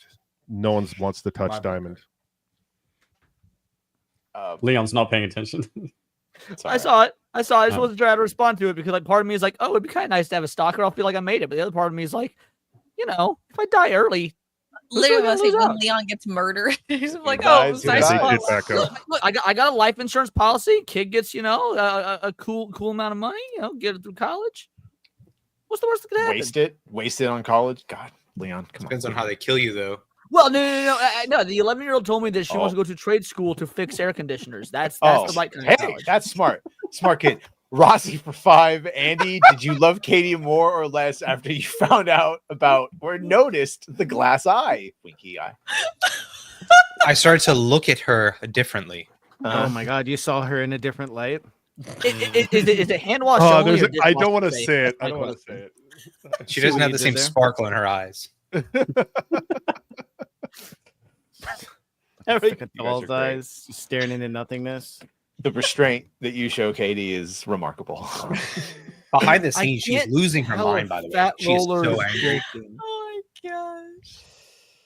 no one wants to touch Diamond." Leon's not paying attention. I saw it. I just wasn't trying to respond to it because like part of me is like, oh, it'd be kind of nice to have a stalker. I'll feel like I made it. But the other part of me is like, if I die early, Literally, I say when Leon gets murdered, he's like, "Oh, nice." Look, I got a life insurance policy. Kid gets, a cool amount of money. Get it through college. What's the worst that could happen? Waste it on college. God, Leon, come Depends on how they kill you, though. Well, no. The 11-year-old told me that she wants to go to trade school to fix air conditioners. That's the right kind of college. That's smart. Smart kid. Rossi for 5. Andy, did you love Katie more or less after you found out about or noticed the glass eye? Winky eye. I started to look at her differently. Oh my God, you saw her in a different light. Is it hand wash? I don't want to say it. I don't want to say it. She doesn't have the same sparkle in her eyes. Doll's eyes staring into nothingness. The restraint that you show Katie is remarkable. Behind the scenes, she's losing her mind, by the way. She's so angry. Oh my gosh.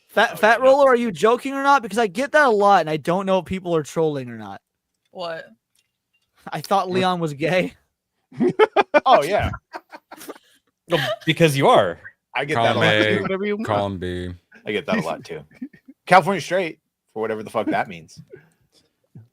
Fat Roller, are you joking or not? Because I get that a lot, and I don't know if people are trolling or not. What? I thought Leon was gay. Oh, yeah. Because you are. I get that a lot too. Whatever you want. Call him B. I get that a lot too. California straight, for whatever the fuck that means.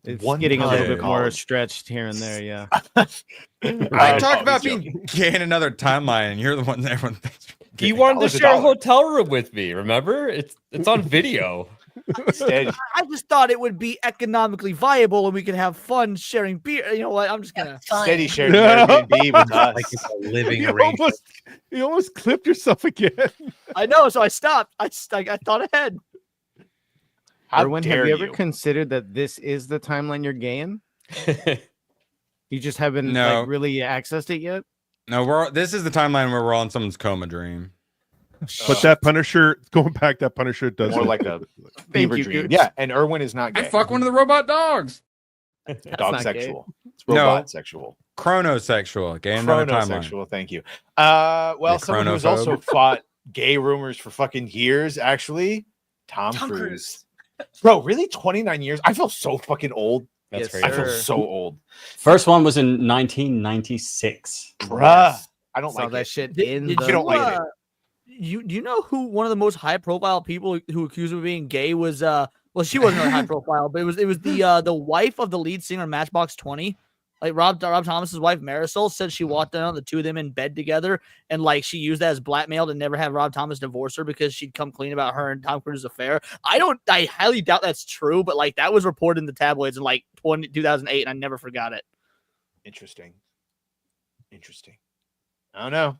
It's getting a little bit more stretched here and there, yeah. I talk about being gay in another timeline, and you're the one that everyone thinks. You wanted to share a hotel room with me, remember? It's on video. I just thought it would be economically viable and we could have fun sharing beer. You know what? I'm just gonna Steady sharing Airbnb with us. Like it's a living arrangement. You almost clipped yourself again. I know, so I stopped. I thought ahead. Erwin, have you ever considered that this is the timeline you're gay in? You just haven't really accessed it yet? No, this is the timeline where we're all in someone's coma dream. But that Punisher, going back, that Punisher does more like a fever dream. Yeah, and Erwin is not gay. I fuck one of the robot dogs. Dog sexual. It's robot sexual. Chronosexual. Gay in another timeline. Chronosexual, thank you. Well, someone who's also fought gay rumors for fucking years, actually, Tom Cruise. Bro, really? 29 years? I feel so fucking old. That's I feel so old. First one was in 1996. Bruh. I don't like that shit Did you don't like it. Do you know who one of the most high profile people who accused him of being gay was well, she wasn't really high profile, but it was the wife of the lead singer of Matchbox 20. Like Rob Thomas's wife Marisol said she walked down the two of them in bed together, and like she used that as blackmail to never have Rob Thomas divorce her because she'd come clean about her and Tom Cruise's affair. I highly doubt that's true, but like that was reported in the tabloids in like 2008, and I never forgot it. Interesting. I don't know.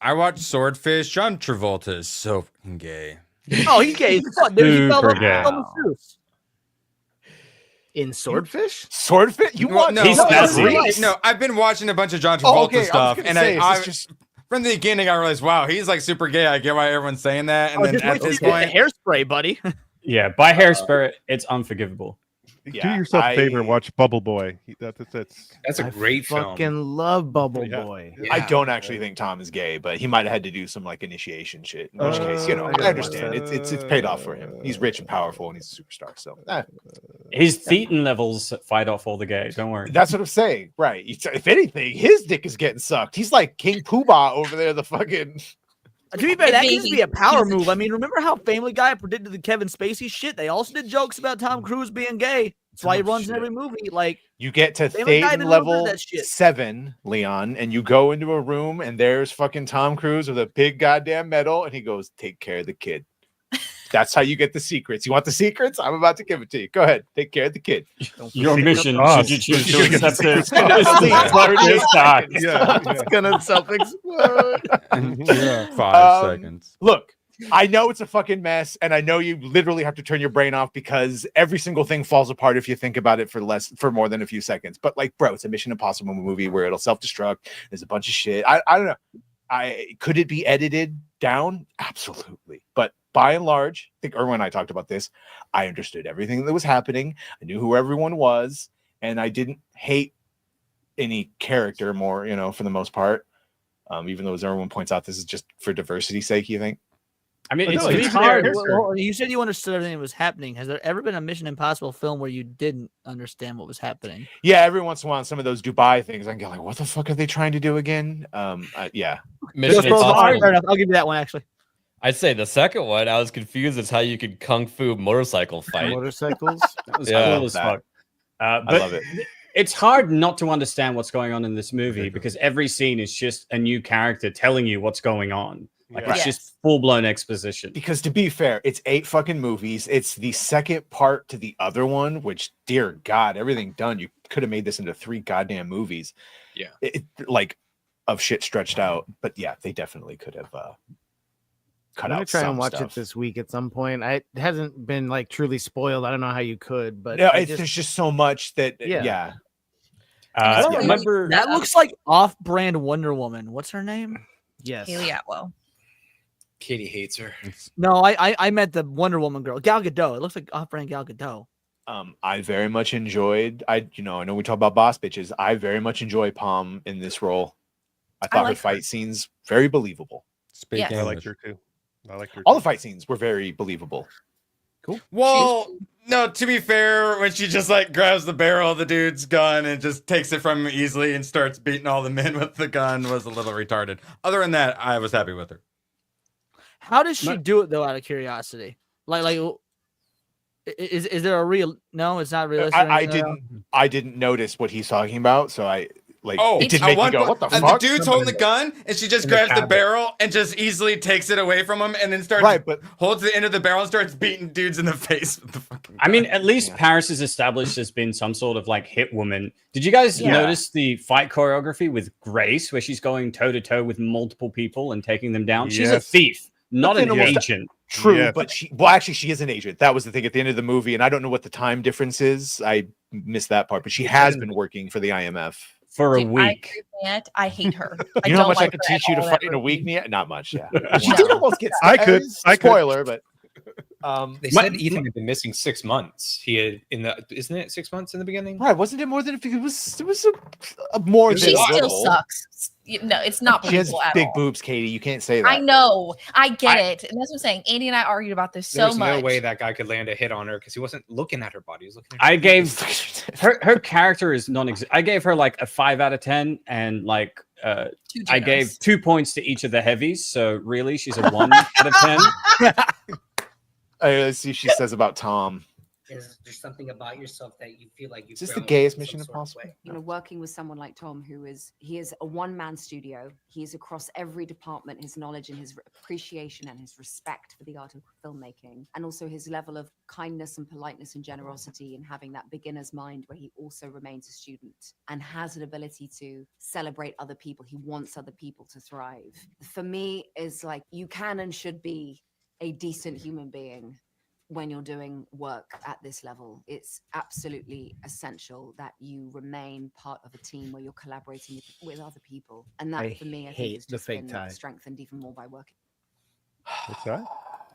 I watched Swordfish. John Travolta is so fucking gay. Oh, he's gay. Dude, he gay. In Swordfish? Swordfish? You want No, I've been watching a bunch of John Travolta stuff, and I just from the beginning I realized, wow, he's like super gay. I get why everyone's saying that, and then at this point, Hairspray, buddy. Yeah, by Hairspray, it's unforgivable. Do yourself a favor and watch Bubble Boy. That's a great film. Fucking love Bubble Boy. Yeah. I don't actually think Tom is gay, but he might have had to do some like initiation shit. In which case, I understand. It's paid off for him. He's rich and powerful, and he's a superstar. So his thetan levels fight off all the gays. Don't worry. That's what I'm saying. Right. If anything, his dick is getting sucked. He's like King Poobah over there. The fucking. To be fair, that could just be a power move. I mean, remember how Family Guy predicted the Kevin Spacey shit? They also did jokes about Tom Cruise being gay. That's why he runs in every movie. Like you get to they haven't dived Thetan into a little bit of level that shit. 7, Leon, and you go into a room and there's fucking Tom Cruise with a big goddamn medal, and he goes, "Take care of the kid." That's how you get the secrets. You want the secrets? I'm about to give it to you. Go ahead, take care of the kid. Your mission, should you choose to accept it, is It's gonna self-explode. 5 seconds. Look, I know it's a fucking mess, and I know you literally have to turn your brain off because every single thing falls apart if you think about it for more than a few seconds. But like, bro, it's a Mission Impossible movie where it'll self-destruct. There's a bunch of shit. I don't know. Could it be edited down? Absolutely. But by and large, I think Erwin and I talked about this. I understood everything that was happening. I knew who everyone was, and I didn't hate any character more, for the most part. Even though, as everyone points out, this is just for diversity's sake, you think? I mean, it's hard. Well, you said you understood everything that was happening. Has there ever been a Mission Impossible film where you didn't understand what was happening? Yeah, every once in a while, some of those Dubai things, I can get like, what the fuck are they trying to do again? Yeah. Mission Fair Impossible. enough. I'll give you that one, actually. I'd say the second one, I was confused as how you could kung fu motorcycle fight. Motorcycles? That was Yeah. cool as fuck. I But love it. it's hard not to understand what's going on in this movie because every scene is just a new character telling you what's going on. Like it's just full-blown exposition. Because to be fair, it's 8 fucking movies. It's the second part to the other one, which, dear God, everything done. You could have made this into 3 goddamn movies. Yeah. Of shit stretched out. But yeah, they definitely could have cut I'm gonna out try some and watch stuff. it this week at some point. It hasn't been like truly spoiled. I don't know how you could, but No, there's just so much that Yeah. Remember that looks like off-brand Wonder Woman. What's her name? Yes. Haley Atwell. Katie hates her. No, I meant the Wonder Woman girl, Gal Gadot. It looks like off-brand Gal Gadot. I very much enjoyed. I know we talk about boss bitches. I very much enjoy Palm in this role. I thought her fight scenes very believable. I liked her too. All the fight scenes were very believable. Cool. Well, no, to be fair, when she just like grabs the barrel of the dude's gun and just takes it from him easily and starts beating all the men with the gun was a little retarded. Other than that, I was happy with her. How does she do it though? Out of curiosity, like, is there a real? No, it's not realistic. I didn't notice what he's talking about, so it did at make me one go, point, what the fuck? The dude's holding the gun, and she just grabs the barrel and just easily takes it away from him, and then holds the end of the barrel and starts beating dudes in the face with the fucking gun. I mean, at least Paris is established as being some sort of like hit woman. Did you guys notice the fight choreography with Grace, where she's going toe to toe with multiple people and taking them down? She's a thief, not an agent. True, but she is an agent. That was the thing at the end of the movie, and I don't know what the time difference is. I missed that part, but she has been working for the IMF for a I week. agree with that. I hate her. You know how much I could teach you to fight in a week, Nia? Not much, yeah. She did almost get spoiler, but They said Ethan had been missing 6 months. He had isn't it 6 months in the beginning? Right, wasn't it more than it was a more than She a still little. sucks. No, it's not She has believable at big all. boobs, Katie. You can't say that. I know. I get it. And that's what I'm saying. Andy and I argued about this so There's much. no way that guy could land a hit on her because he wasn't looking at her body. He was looking at I gave her character is non-existent. I gave her like a 5 out of 10, and like I gave 2 points to each of the heavies. So really, she's a 1 out of 10. Let's see. She says about Tom. Is there something about yourself that you feel like you? Is this the gayest Mission Impossible? You know, working with someone like Tom, he is a one-man studio. He's across every department. His knowledge and his appreciation and his respect for the art of filmmaking, and also his level of kindness and politeness and generosity, and having that beginner's mind where he also remains a student and has an ability to celebrate other people. He wants other people to thrive. For me, is like you can and should be a decent human being when you're doing work at this level. It's absolutely essential that you remain part of a team where you're collaborating with other people. And that, for me, I think has just been strengthened even more by working. What's that?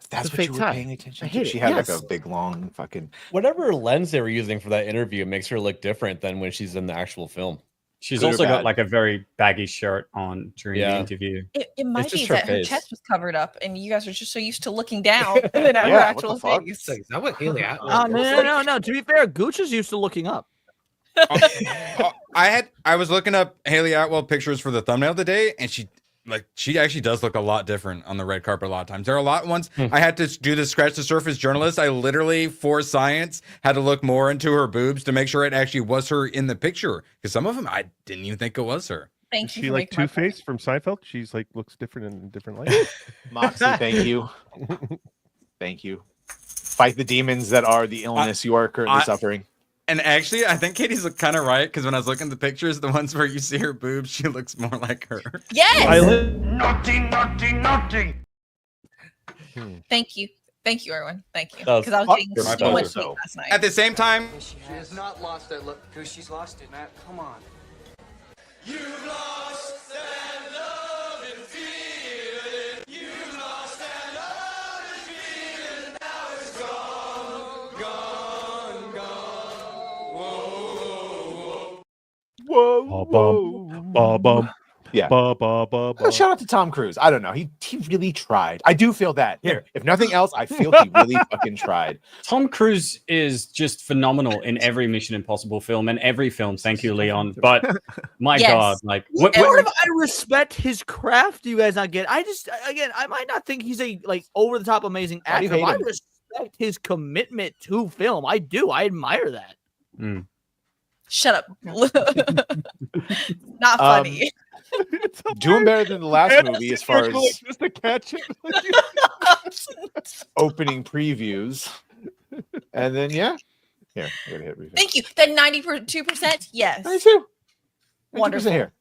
That's The what you fake were tie. paying attention I to. hate She it, had yes. like a big long fucking. Whatever lens they were using for that interview makes her look different than when she's in the actual film. She's Good or also got bad? like a very baggy shirt on during the Yeah. interview. It might just be her that her face. chest was covered up, and you guys are just so used to looking down than at her actual face. Is that what Haley Atwell Oh, looks no. like? To be fair, Gooch is used to looking up. I was looking up Haley Atwell pictures for the thumbnail today, and she like she actually does look a lot different on the red carpet a lot of times. There are a lot of ones I had to do the scratch the surface journalist. I literally, for science, had to look more into her boobs to make sure it actually was her in the picture. Because some of them I didn't even think it was her. Thank Is you. she for like making my point. Two-Face from Seinfeld? She's like looks different in different lights. Moxie, thank you. Thank you. Fight the demons that are the illness you are currently suffering. And actually, I think Katie's kind of right, because when I was looking at the pictures, the ones where you see her boobs, she looks more like her. Yes. Naughty, naughty, naughty. Thank you. Thank you, Erwin. Thank you. That was- Because I was getting You're my so much pleasure. sleep last night. At the same time, She has not lost that look. Dude, she's lost it, Matt. Come on. You've lost that love and feeling. You've lost that love and feeling. Now it's gone, gone, gone. Whoa, whoa, whoa. Bum. Yeah. Shout out to Tom Cruise. I don't know. He really tried. I do feel that. Here, if nothing else, I feel he really fucking tried. Tom Cruise is just phenomenal in every Mission Impossible film and every film. Thank you, Leon. But my Yes. God, like What if I respect his craft? Do you guys not get? I might not think he's a like over the top amazing Why do you actor. hate I him? respect his commitment to film. I do. I admire that. Shut up. Not funny. Doing better than the last movie as far as just to catch it. opening previews. And then here, I gotta hit review. Thank you. That 92%. Yes. 92. Wonderful. Here.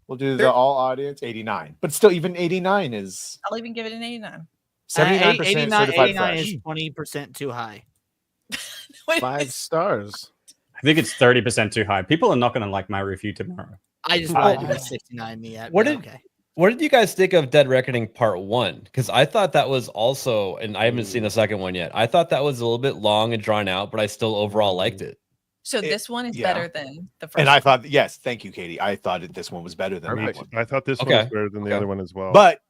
We'll do the all audience 89. But still, even 89 is I'll even give it an 89. 79% 89, certified 89 fresh. is 20% too high. 5 stars. I think it's 30% too high. People are not going to like my review tomorrow. I just wanted to be 69 yet. What but did okay. What did you guys think of Dead Reckoning Part 1? Because I thought that was also, and I haven't seen the second one yet. I thought that was a little bit long and drawn out, but I still overall liked it. So this one is better than the first And I one. thought, yes, thank you, Katie. I thought this one was better than that one. I thought this one was better than the other one as well. But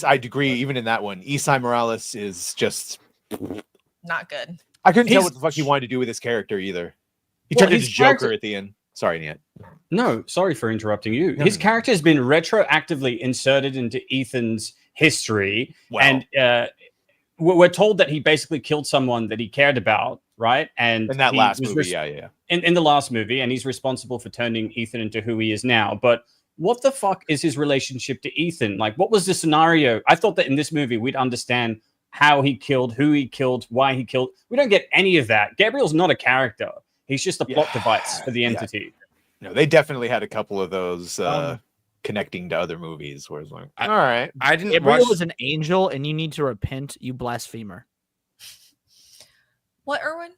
I agree, even in that one, Isai Morales is just Not good. I couldn't tell He's- what the fuck he wanted to do with his character either. He Well, turned into his Joker character- at the end. Sorry, Niet. No, sorry for interrupting you. His character has been retroactively inserted into Ethan's history, and we're told that he basically killed someone that he cared about, right? And In that he last was movie, yeah. in the last movie, and he's responsible for turning Ethan into who he is now. But what the fuck is his relationship to Ethan? Like, what was the scenario? I thought that in this movie we'd understand how he killed, who he killed, why he killed. We don't get any of that. Gabriel's not a character. He's just a plot device for the entity. No, they definitely had a couple of those connecting to other movies where it's like, all right. I didn't Gabriel is an angel, and you need to repent, you blasphemer. What, Erwin?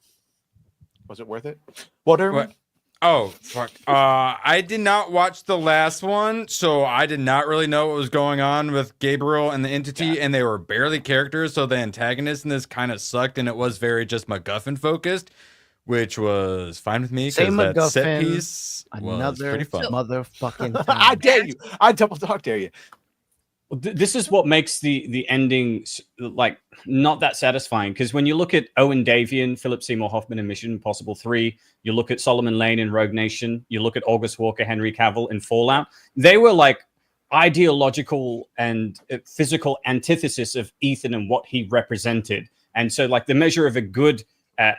Was it worth it? What, Erwin? Oh, fuck. I did not watch the last one, so I did not really know what was going on with Gabriel and the entity, and they were barely characters, so the antagonist in this kind of sucked, and it was very just MacGuffin focused, which was fine with me Same because that set MacGuffin, piece was another pretty fun. motherfucking time. I dare you. I double dog dare you. Well, this is what makes the ending like not that satisfying, because when you look at Owen Davian, Philip Seymour Hoffman in Mission Impossible 3, you look at Solomon Lane in Rogue Nation, you look at August Walker, Henry Cavill in Fallout, they were like ideological and physical antithesis of Ethan and what he represented. And so like the measure of a good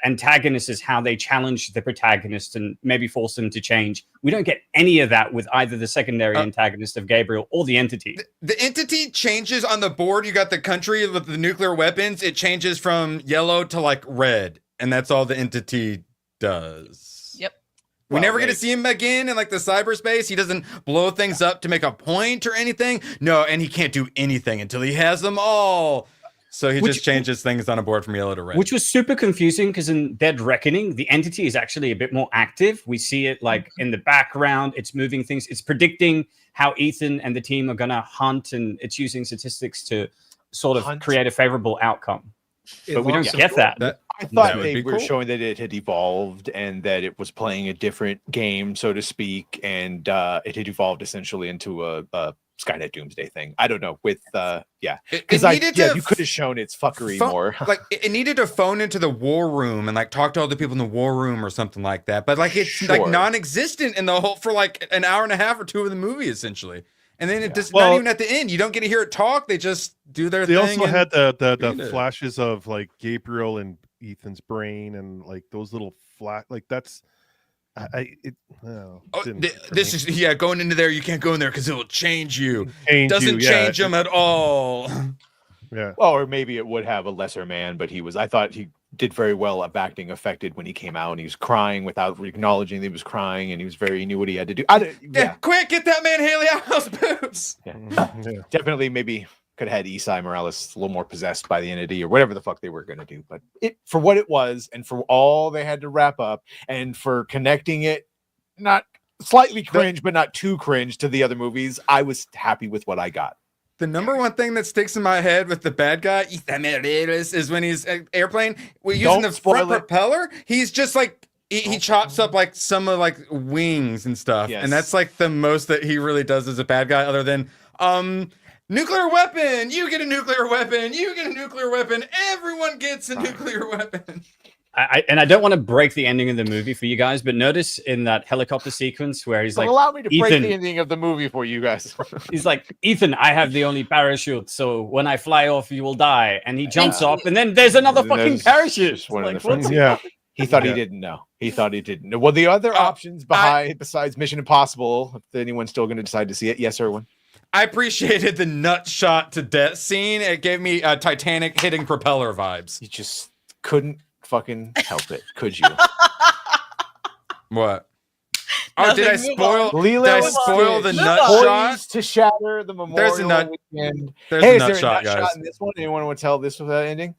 antagonist is how they challenge the protagonist and maybe force them to change. We don't get any of that with either the secondary antagonist of Gabriel or the entity. The entity changes on the board. You got the country with the nuclear weapons. It changes from yellow to like red, and that's all the entity does. Yep. We never get to see him again in like the cyberspace. He doesn't blow things up to make a point or anything. No, and he can't do anything until he has them all. So he just changes things on a board from yellow to red. Which was super confusing because in Dead Reckoning, the entity is actually a bit more active. We see it like in the background. It's moving things. It's predicting how Ethan and the team are going to hunt, and it's using statistics to sort of create a favorable outcome. But we don't get that. I thought would they be were cool. showing that it had evolved and that it was playing a different game, so to speak, and it had evolved essentially into a Skynet Doomsday thing. I don't know. With because you could have shown its fuckery more. Like it needed to phone into the war room and like talk to all the people in the war room or something like that. But like it's like Sure. non-existent in the whole for like an hour and a half or two of the movie essentially. And then it just not even at the end. You don't get to hear it talk. They just do their They thing. also had the read it. flashes of like Gabriel and Ethan's brain and like those little like that's This is going into there. You can't go in there because it will change you. Doesn't Change them at all. Yeah. Well, or maybe it would have a lesser man, but I thought he did very well at acting affected when he came out and he was crying without acknowledging that he was crying, and he knew what he had to do. Quick, get that man Haley Atwell's boots. Definitely maybe could have had Isai Morales a little more possessed by the entity or whatever the fuck they were going to do. But for what it was and for all they had to wrap up and for connecting it, not slightly cringe, but not too cringe to the other movies, I was happy with what I got. The number one thing that sticks in my head with the bad guy is when he's airplane. We're using the front propeller. He's just like he chops up like some of like wings and stuff, and that's like the most that he really does as a bad guy. Other than nuclear weapon, you get a nuclear weapon, you get a nuclear weapon, everyone gets a nuclear weapon. I don't want to break the ending of the movie for you guys, but notice in that helicopter sequence where he's like, allow me to break Ethan, the ending of the movie for you guys. he's like, Ethan, I have the only parachute, so when I fly off, you will die. And he jumps off, and then there's another fucking parachute. Like, He thought he didn't know. He thought he didn't know. Well, the other options besides Mission Impossible, if anyone's still going to decide to see it, yes, Erwin. I appreciated the nut shot to death scene. It gave me Titanic hitting propeller vibes. You just couldn't fucking help it, could you? What? Oh, did I spoil? Lilo Did I and spoil the Stitch, nut shot? poised to shatter the memorial There's a nut. weekend. There's Hey, a is nut there a shot, nut guys. shot in this one? Anyone want to tell this without ending?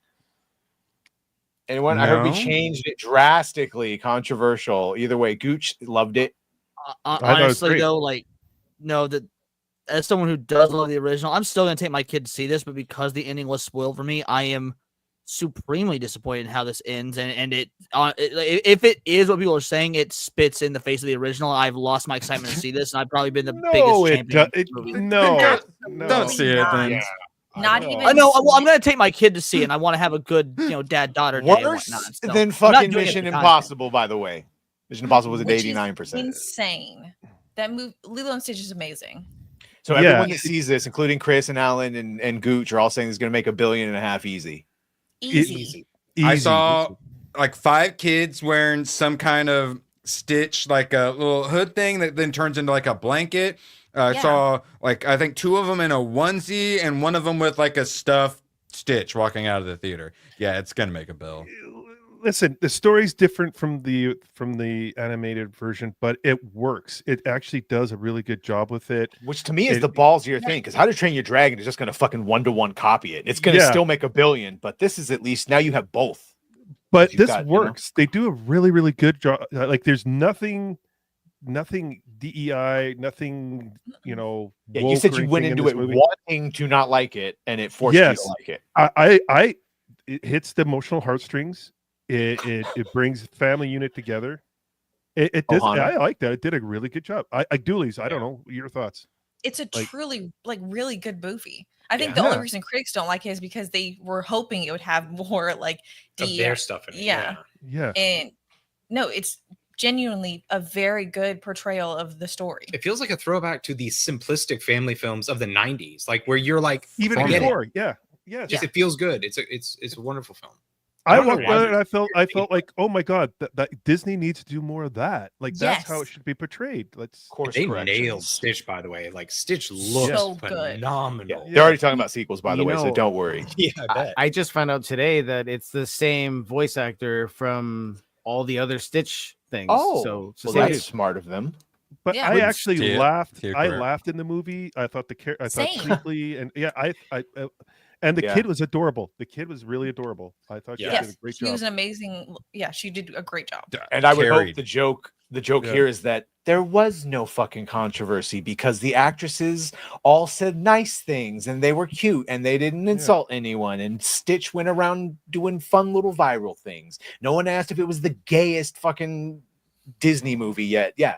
Anyone? I heard we No. changed it drastically. Controversial. Either way, Gooch loved it. Honestly, though, like, no, that as someone who does love the original, I'm still gonna take my kid to see this, but because the ending was spoiled for me, I am supremely disappointed in how this ends. And if it is what people are saying, it spits in the face of the original. I've lost my excitement to see this, and I've probably been the biggest champion. of this movie. Don't see it then. Yeah. Not even. I know. Well, I'm gonna take my kid to see it, and I want to have a good, dad-daughter day and Worse whatnot. So than I'm not fucking doing it Mission for content. Impossible, by the way. Mission Impossible was at Which is 89%. insane. That move, Lilo and Stitch is amazing. So everyone that sees this, including Chris and Alan and Gooch, are all saying it's going to make $1.5 billion easy. Easy. I saw like 5 kids wearing some kind of Stitch, like a little hood thing that then turns into like a blanket. I saw like I think 2 of them in a onesie and one of them with like a stuffed Stitch walking out of the theater. Yeah, it's gonna make a bill. Listen, the story's different from the animated version, but it works. It actually does a really good job with it. Which to me is the ballsier thing, because How to Train Your Dragon is just going to fucking 1-to-1 copy it. It's going to still make $1 billion, but this is at least now you have both. But this works. They do a really, really good job. Like there's nothing DEI, nothing, Yeah, you said you went into it wanting to not like it, and it forced you to like it. It hits the emotional heartstrings. It brings family unit together. It does. I like that. It did a really good job. Doolies. I don't know your thoughts. It's a truly really good movie. I think the only reason critics don't like it is because they were hoping it would have more like of their stuff in it. Yeah. Yeah. And no, it's genuinely a very good portrayal of the story. It feels like a throwback to the simplistic family films of the 90s, like where you're like even before. Yeah. Just it feels good. It's a wonderful film. I walked by it and I felt like, oh my god, that Disney needs to do more of that. Like that's how it should be portrayed. Let's they nailed Stitch, by the way. Like Stitch looks so good. phenomenal. They're already talking about sequels, by the way, so don't worry. Yeah, I bet. I just found out today that it's the same voice actor from all the other Stitch things. Oh, so well, that's smart of them. But I actually laughed. I laughed in the movie. I thought I thought Creeply and and the kid was adorable. The kid was really adorable. I thought she did a great job. She was an amazing. Yeah, she did a great job. And I would hope the joke here is that there was no fucking controversy because the actresses all said nice things and they were cute and they didn't insult anyone. And Stitch went around doing fun little viral things. No one asked if it was the gayest fucking Disney movie yet. Yeah.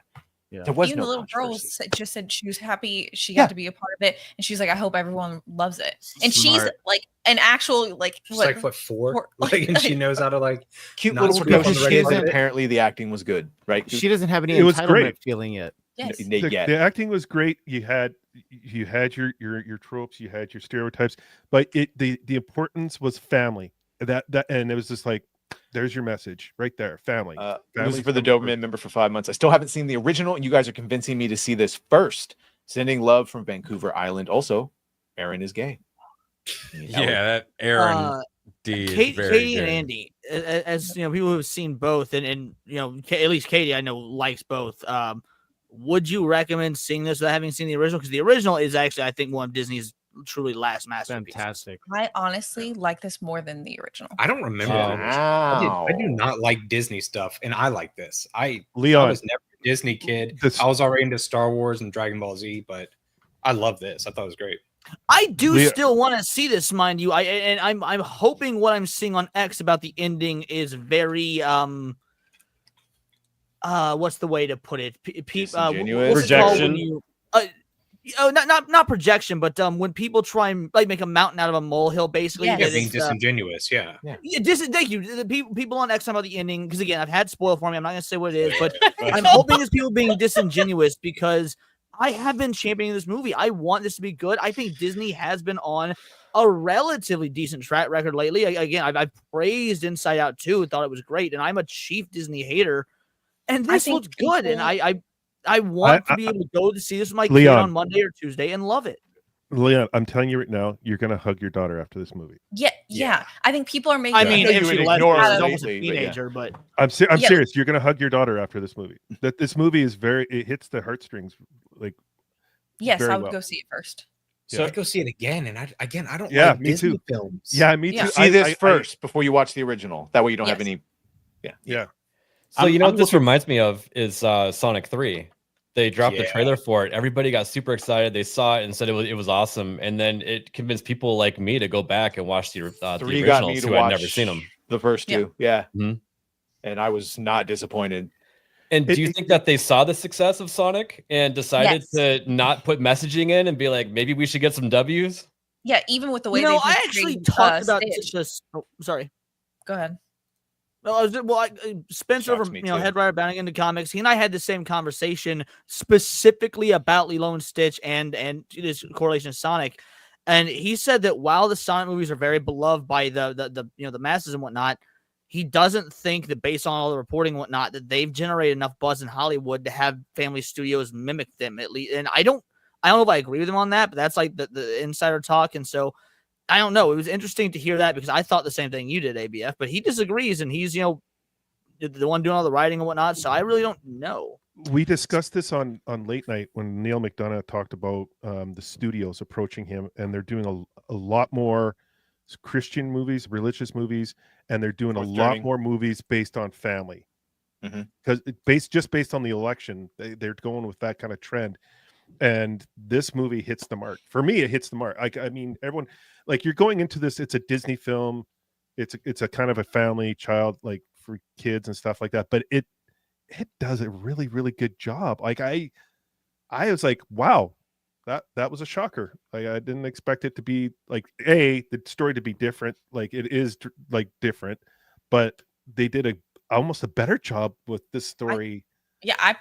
There was Even no the little girl controversy. just said she was happy she got to be a part of it, and she's like, "I hope everyone loves it." And she's like an actual she's like 4'4", like, and she knows how to like cute not little sort of on the precocious kids, radio. and apparently the acting was good, right? She doesn't have any It was entitlement great. feeling yet. Yes. they the, get. the acting was great. You had your tropes, you had your stereotypes, but the importance was family. That and it was just like, there's your message right there, family. Lucifer the Doberman member for 5 months. I still haven't seen the original, and you guys are convincing me to see this first. Sending love from Vancouver Island. Also, Aaron is gay. Yeah, that Aaron D is very Katie and good. Andy, as you know, people who have seen both, and you know, at least Katie, I know, likes both. Would you recommend seeing this without having seen the original? Because the original is actually, I think, one of Disney's truly last masterpieces. Fantastic. I honestly like this more than the original. I don't remember. the original. I do not like Disney stuff, and I like this. I was never a Disney kid. I was already into Star Wars and Dragon Ball Z, but I love this. I thought it was great. I do still want to see this, mind you. I'm hoping what I'm seeing on X about the ending is very what's the way to put it? Projection. Not projection, but when people try and like make a mountain out of a molehill, basically. Yeah, being disingenuous. Yeah. Thank you. The people on X talking about the ending, because again, I've had spoiled for me. I'm not gonna say what it is, but I'm hoping it's people being disingenuous, because I have been championing this movie. I want this to be good. I think Disney has been on a relatively decent track record lately. Again, I've praised Inside Out 2, thought it was great, and I'm a chief Disney hater. And this looks good, and I want to be able to go to see this with my kid on Monday or Tuesday and love it. Leon, I'm telling you right now, you're gonna hug your daughter after this movie. Yeah. I think people are making. I mean, if she lets me, out she's of- almost a teenager, but I'm serious. You're gonna hug your daughter after this movie. That this movie is it hits the heartstrings like. Yes, very I would well. go see it first. So I'd go see it again, and I don't Yeah, like me Disney too. films. Yeah, me too. See this first before you watch the original. That way you don't have any. Yeah. So you know what this reminds me of is Sonic 3. They dropped the trailer for it. Everybody got super excited. They saw it and said it was awesome. And then it convinced people like me to go back and watch the Three got me originals to who had watch never seen them. the first two. Yeah. Mhm. And I was not disappointed. And do you think that they saw the success of Sonic and decided to not put messaging in and be like, maybe we should get some W's? Yeah, even with the way you know, they've I actually talked about Stitch. this. Oh, sorry. Go ahead. No, Spencer Shocks from me Head too. Writer Bounding into Comics. He and I had the same conversation specifically about Lilo and Stitch and this correlation of Sonic. And he said that while the Sonic movies are very beloved by the masses and whatnot, he doesn't think that based on all the reporting and whatnot that they've generated enough buzz in Hollywood to have family studios mimic them at least. And I don't know if I agree with him on that, but that's like the insider talk. And so I don't know. It was interesting to hear that because I thought the same thing you did, ABF, but he disagrees and he's, the one doing all the writing and whatnot. So I really don't know. We discussed this on late night when Neil McDonough talked about the studios approaching him, and they're doing a lot more Christian movies, religious movies, and they're doing a lot more movies based on family. Because based on the election, they're going with that kind of trend. And this movie hits the mark. For me, it hits the mark. I mean, everyone, like, you're going into this, it's a Disney film, it's a kind of a family child, like for kids and stuff like that, but it does a really, really good job. Like I was like, wow, that was a shocker. Like I didn't expect it to be like the story to be different. Like it is like different, but they did almost a better job with this story. I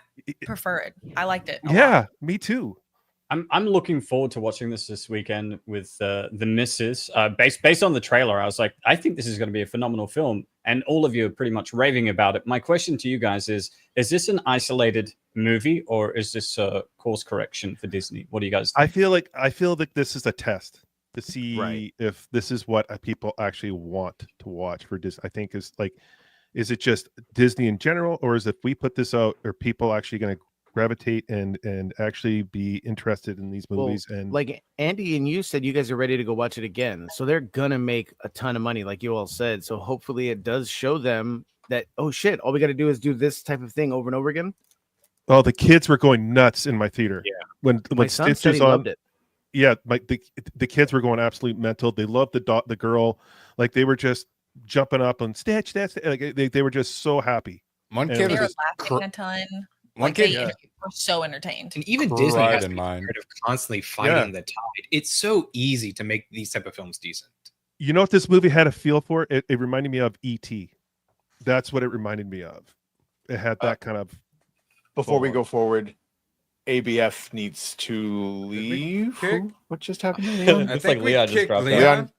prefer it. I liked it. Yeah, me too. I'm looking forward to watching this weekend with the missus. Based on the trailer, I was like, I think this is going to be a phenomenal film, and all of you are pretty much raving about it. My question to you guys is this an isolated movie, or is this a course correction for Disney? What do you guys think? I feel like this is a test to see if this is what people actually want to watch for Disney. I think is it just Disney in general, or is if we put this out, are people actually going to gravitate and actually be interested in these movies? And like Andy and you said, you guys are ready to go watch it again, so they're gonna make a ton of money, like you all said. So hopefully it does show them that, oh shit, all we got to do is do this type of thing over and over again. Oh, the kids were going nuts in my theater. Yeah, when my son Stitch said was he on. loved it. Yeah, the kids were going absolute mental. They loved the girl. Like they were just jumping up on Stitch. They were just so happy. They were laughing a ton. They were so entertained. And even Disney has to be tired of constantly fighting the tide. It's so easy to make these type of films decent. You know what this movie had a feel for? It reminded me of E.T. That's what it reminded me of. It had that kind of. Before we go forward, ABF needs to leave. What just happened to I Leon? think like Leon just dropped out. Leon.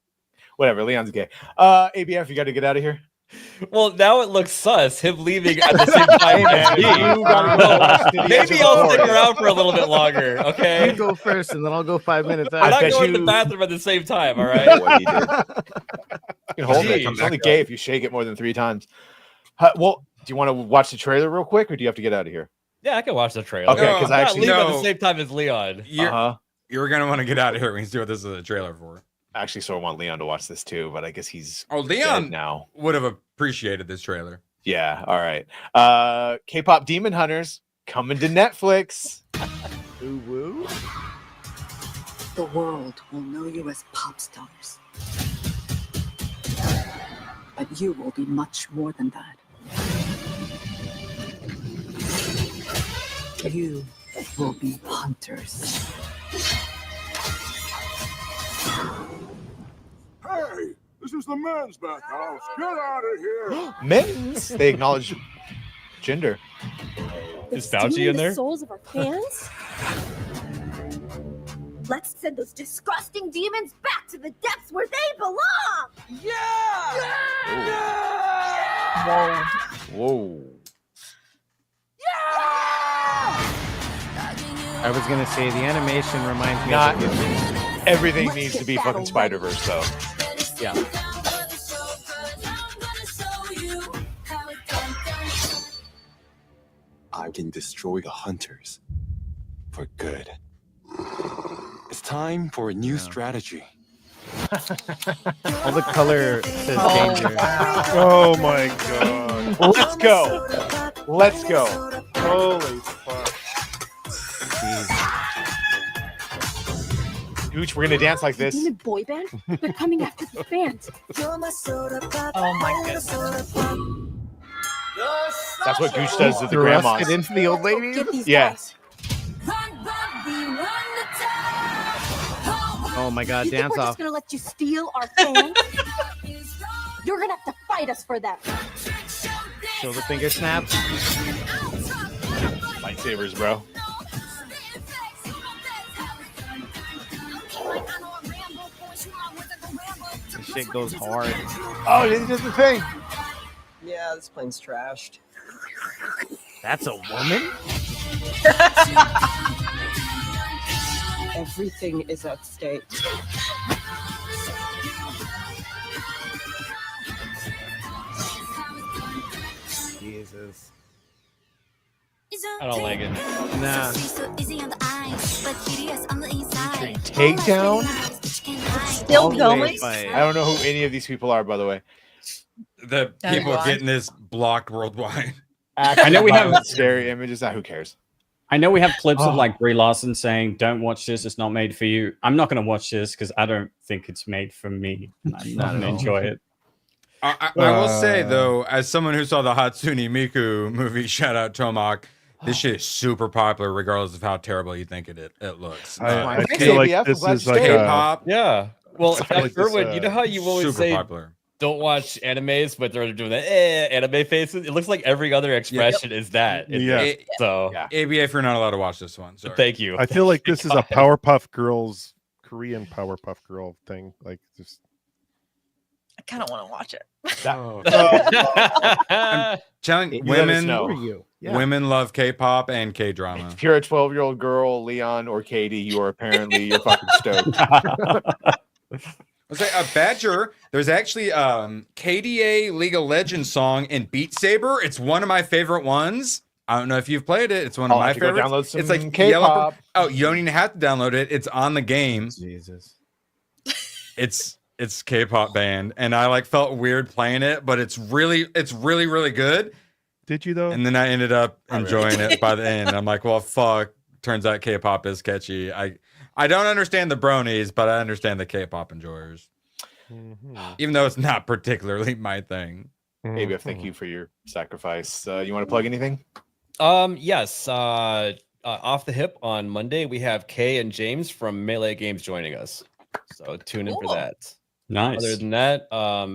Whatever, Leon's gay. ABF, you got to get out of here. Well, now it looks sus, him leaving at the same time as me. You gotta go watch the Maybe I'll stick around for a little bit longer, okay? You go first, and then I'll go 5 minutes We're after. not going to the bathroom at the same time, all right? You can hold it. It's only gay if you shake it more than 3 times. Well, do you want to watch the trailer real quick, or do you have to get out of here? Yeah, I can watch the trailer. Okay, because I actually leave at the same time as Leon. You're gonna want to get out of here when you see what this is a trailer for. Actually, so I want Leon to watch this too, but I guess he's Leon dead now. Would have appreciated this trailer. Yeah, all right. K-pop Demon Hunters coming to Netflix. Ooh, woo. The world will know you as pop stars. But you will be much more than that. You will be hunters. Hey, this is the men's bathhouse. Get out of here. Men's? They acknowledge gender. Is Fauci in there? The souls of our fans? Let's send those disgusting demons back to the depths where they belong! Whoa. I was gonna say the animation reminds me Not of everything needs to be fucking Spider-Verse, though. Yeah. I can destroy the hunters for good. It's time for a new strategy. All the color says danger. Oh my god. Let's go. Let's go. Holy fuck. Gooch, we're gonna dance like this. Demon boy band? They're coming after the fans. Oh my goodness. That's what Gooch does to the Thrust grandmas. it into the old ladies? Get these Yeah. guys. Oh my god, You think dance we're off. just gonna let you steal our fans? You're gonna have to fight us for them. Show the finger snap. Lightsabers, bro. This shit goes hard. Oh, this is the thing. Yeah, this plane's trashed. That's a woman? Everything is at stake. Jesus. I don't like it. Nah. Takedown? Still going? I don't know who any of these people are, by the way. The That's people why. getting this blocked worldwide. I know we have scary images. Who cares? I know we have clips Oh. of like Brie Larson saying, "Don't watch this; it's not made for you." I'm not going to watch this because I don't think it's made for me. I'm not going to enjoy it. I will say though, as someone who saw the Hatsune Miku movie, shout out Tomak, this shit is super popular, regardless of how terrible you think it looks. I feel like this is like a K-pop. Yeah. Well, I feel like Erwin, this, you know how you always super say popular. don't watch animes, but they're doing the anime faces. It looks like every other expression is that. Yeah. So ABA, you're not allowed to watch this one. Sorry. thank you. I feel like this is a Powerpuff Girls, Korean Powerpuff Girl thing. Like just I kind of want to watch it. I'm telling You let us women, know. women love K-pop and K-drama. If you're a 12-year-old girl, Leon or Katie, you are apparently you're fucking stoked. Let's say a Badger. There's actually KDA League of Legends song in Beat Saber. It's one of my favorite ones. I don't know if you've played it. It's one of I'll my have to go favorites. download some It's like K-pop. Oh, you don't even have to download it. It's on the game. Jesus. It's K-pop band, and I like felt weird playing it, but it's really good. Did you though? And then I ended up enjoying it by the end. I'm like, well, fuck. Turns out K-pop is catchy. I don't understand the bronies, but I understand the K-pop enjoyers. Even though it's not particularly my thing. Maybe thank you for your sacrifice. You want to plug anything? Yes. Off the hip on Monday, we have Kay and James from Melee Games joining us. So tune in for that. Nice. Other than that,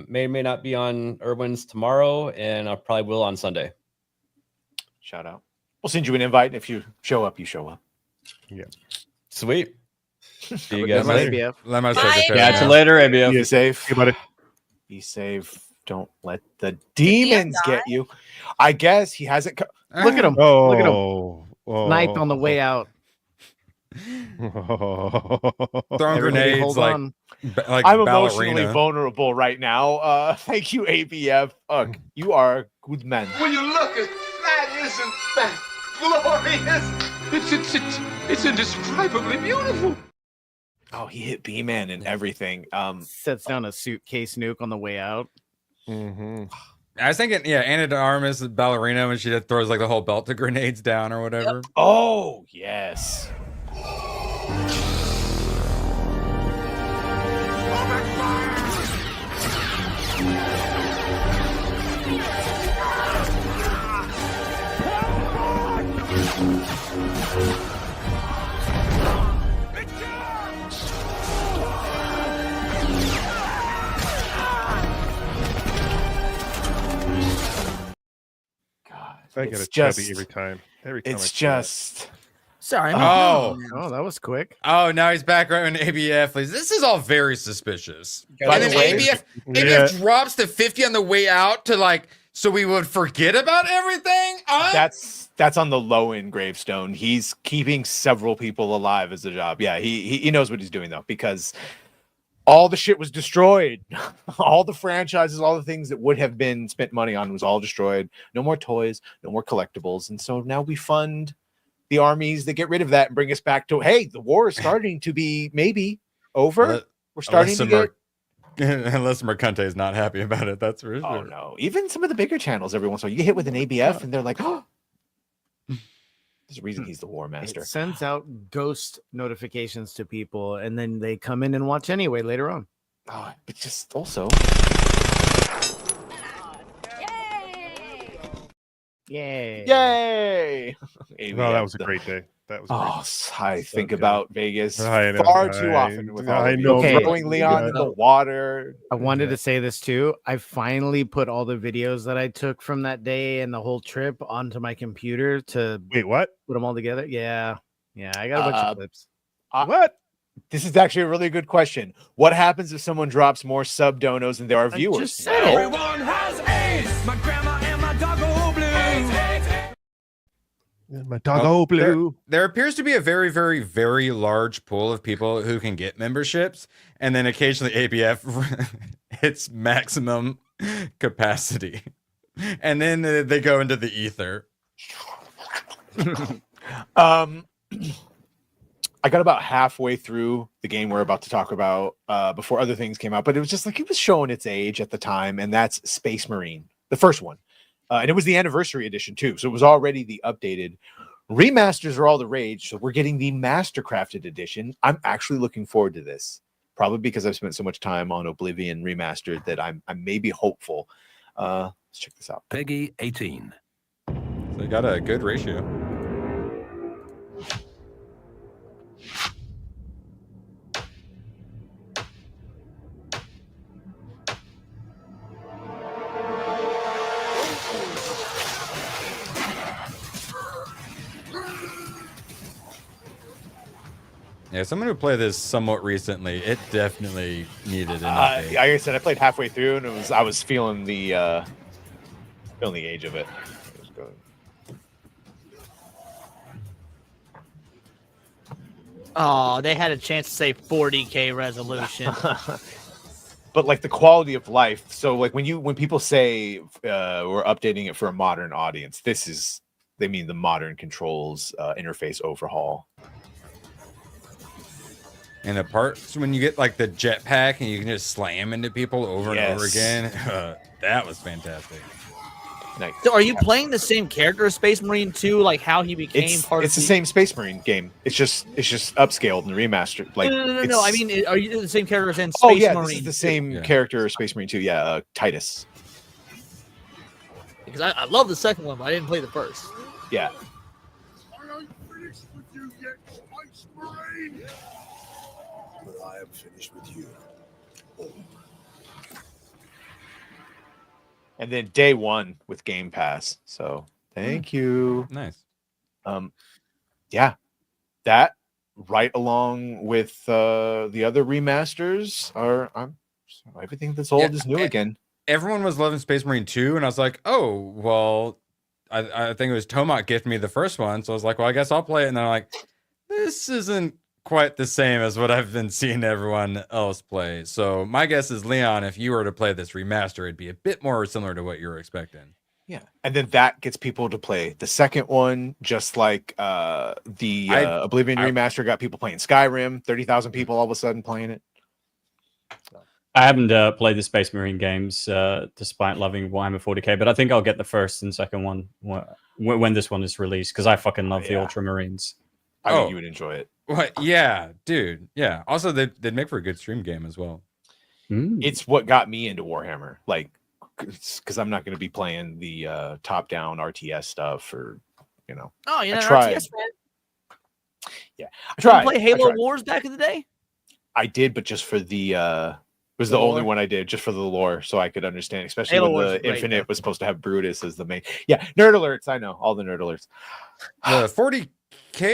may or may not be on Irwin's tomorrow, and I probably will on Sunday. Shout out. We'll send you an invite. If you show up, you show up. Yeah. Sweet. See you Good guys luck, later. ABF. Let my Bye. secretary Catch you know. later, ABF. Be safe. Hey, buddy. Be safe. Don't let the Dion demons get you. I guess he hasn't. Look at him. Oh, Look at him. Ninth on the way out. Throwing Everybody grenades hold like on. like I'm ballerina. emotionally vulnerable right now. Thank you, ABF. Ugh, you are a good man. Will you look at that? Isn't that glorious? It's indescribably beautiful. Oh, he hit B-Man and everything. Sets down a suitcase nuke on the way out. I was thinking, yeah, Anna de Armas, the ballerina, when she throws like the whole belt of grenades down or whatever. Oh, yes. I get It's a chubby just- every time. Every time. It's I see just. Sorry. Oh. That was quick. Oh, now he's back right when ABF leaves. This is all very suspicious. By And the then way- ABF drops to 50 on the way out to like, so we would forget about everything. That's on the low end gravestone. He's keeping several people alive as a job. Yeah, he knows what he's doing though, because all the shit was destroyed. All the franchises, all the things that would have been spent money on was all destroyed. No more toys, no more collectibles. And so now we fund the armies that get rid of that and bring us back to, hey, the war is starting to be maybe over. We're starting to get. Unless Mercante is not happy about it, that's for sure. Oh no! Even some of the bigger channels, every once in a while, you get hit with an ABF, and they're like, "Oh, there's a reason he's the war master." It sends out ghost notifications to people, and then they come in and watch anyway later on. Oh, but just also, Yay! yay! Well, that was a great day. That was. Oh, I think good. about Vegas I know, far too often with all I of you. know. Okay. Throwing Leon in the water. I wanted to say this too. I finally put all the videos that I took from that day and the whole trip onto my computer to Wait, what? put them all together. Yeah, I got a bunch of clips. What? This is actually a really good question. What happens if someone drops more sub donos than there are viewers? just said it. Everyone has AIDS. My grandma and my doggo blue. My doggo blue. There appears to be a very, very, very large pool of people who can get memberships, and then occasionally ABF hits maximum capacity, and then they go into the ether. I got about halfway through the game we're about to talk about before other things came out, but it was just like it was showing its age at the time, and that's Space Marine, the first one. And it was the anniversary edition too, so it was already the updated. Remasters are all the rage, so we're getting the Mastercrafted edition. I'm actually looking forward to this, probably because I've spent so much time on Oblivion Remastered that I'm maybe hopeful. Let's check this out. Peggy 18. So they got a good ratio. Yeah, someone who played this somewhat recently, it definitely needed an update. Like I said, I played halfway through, and I was feeling the age of it. Oh, they had a chance to say 40K resolution. But like the quality of life. So like when people say we're updating it for a modern audience, they mean the modern controls interface overhaul. And the parts when you get like the jetpack and you can just slam into people over and over again, that was fantastic. Nice. So are you playing the same character as Space Marine 2, like how he became part of the same Space Marine game. It's just upscaled and remastered. Like No. I mean, are you the same character as in Space oh yeah, Marine? this is the same character as Space Marine 2. Yeah, Titus. Because I love the second one, but I didn't play the first. Yeah. But I am finished with you. And then day one with Game Pass. So thank you. Nice. Yeah. that, right along with the other remasters, everything that's old is new again. Everyone was loving Space Marine 2, and I was like, oh, well, I think it was Tomac gifted me the first one, so I was like, well, I guess I'll play it. And then I'm like, this isn't quite the same as what I've been seeing everyone else play. So my guess is, Leon, if you were to play this remaster, it'd be a bit more similar to what you were expecting. Yeah, and then that gets people to play the second one, just like the Oblivion remaster got people playing Skyrim. 30,000 people all of a sudden playing it. I haven't played the Space Marine games despite loving Warhammer 40k, but I think I'll get the first and second one when this one is released because I fucking love the Ultramarines. I think you would enjoy it. What? Yeah, dude. Yeah. Also, they'd make for a good stream game as well. It's what got me into Warhammer, like, because I'm not going to be playing the top-down RTS stuff, or Oh, you're I not an tried. RTS fan? Yeah, I Did tried. you play Halo Wars back in the day? I did, but just for the was the only one I did, just for the lore, so I could understand, especially Halo when Wars the is great, Infinite though. was supposed to have Brutus as the main. Yeah, nerd alerts. I know all the nerd alerts. The 40k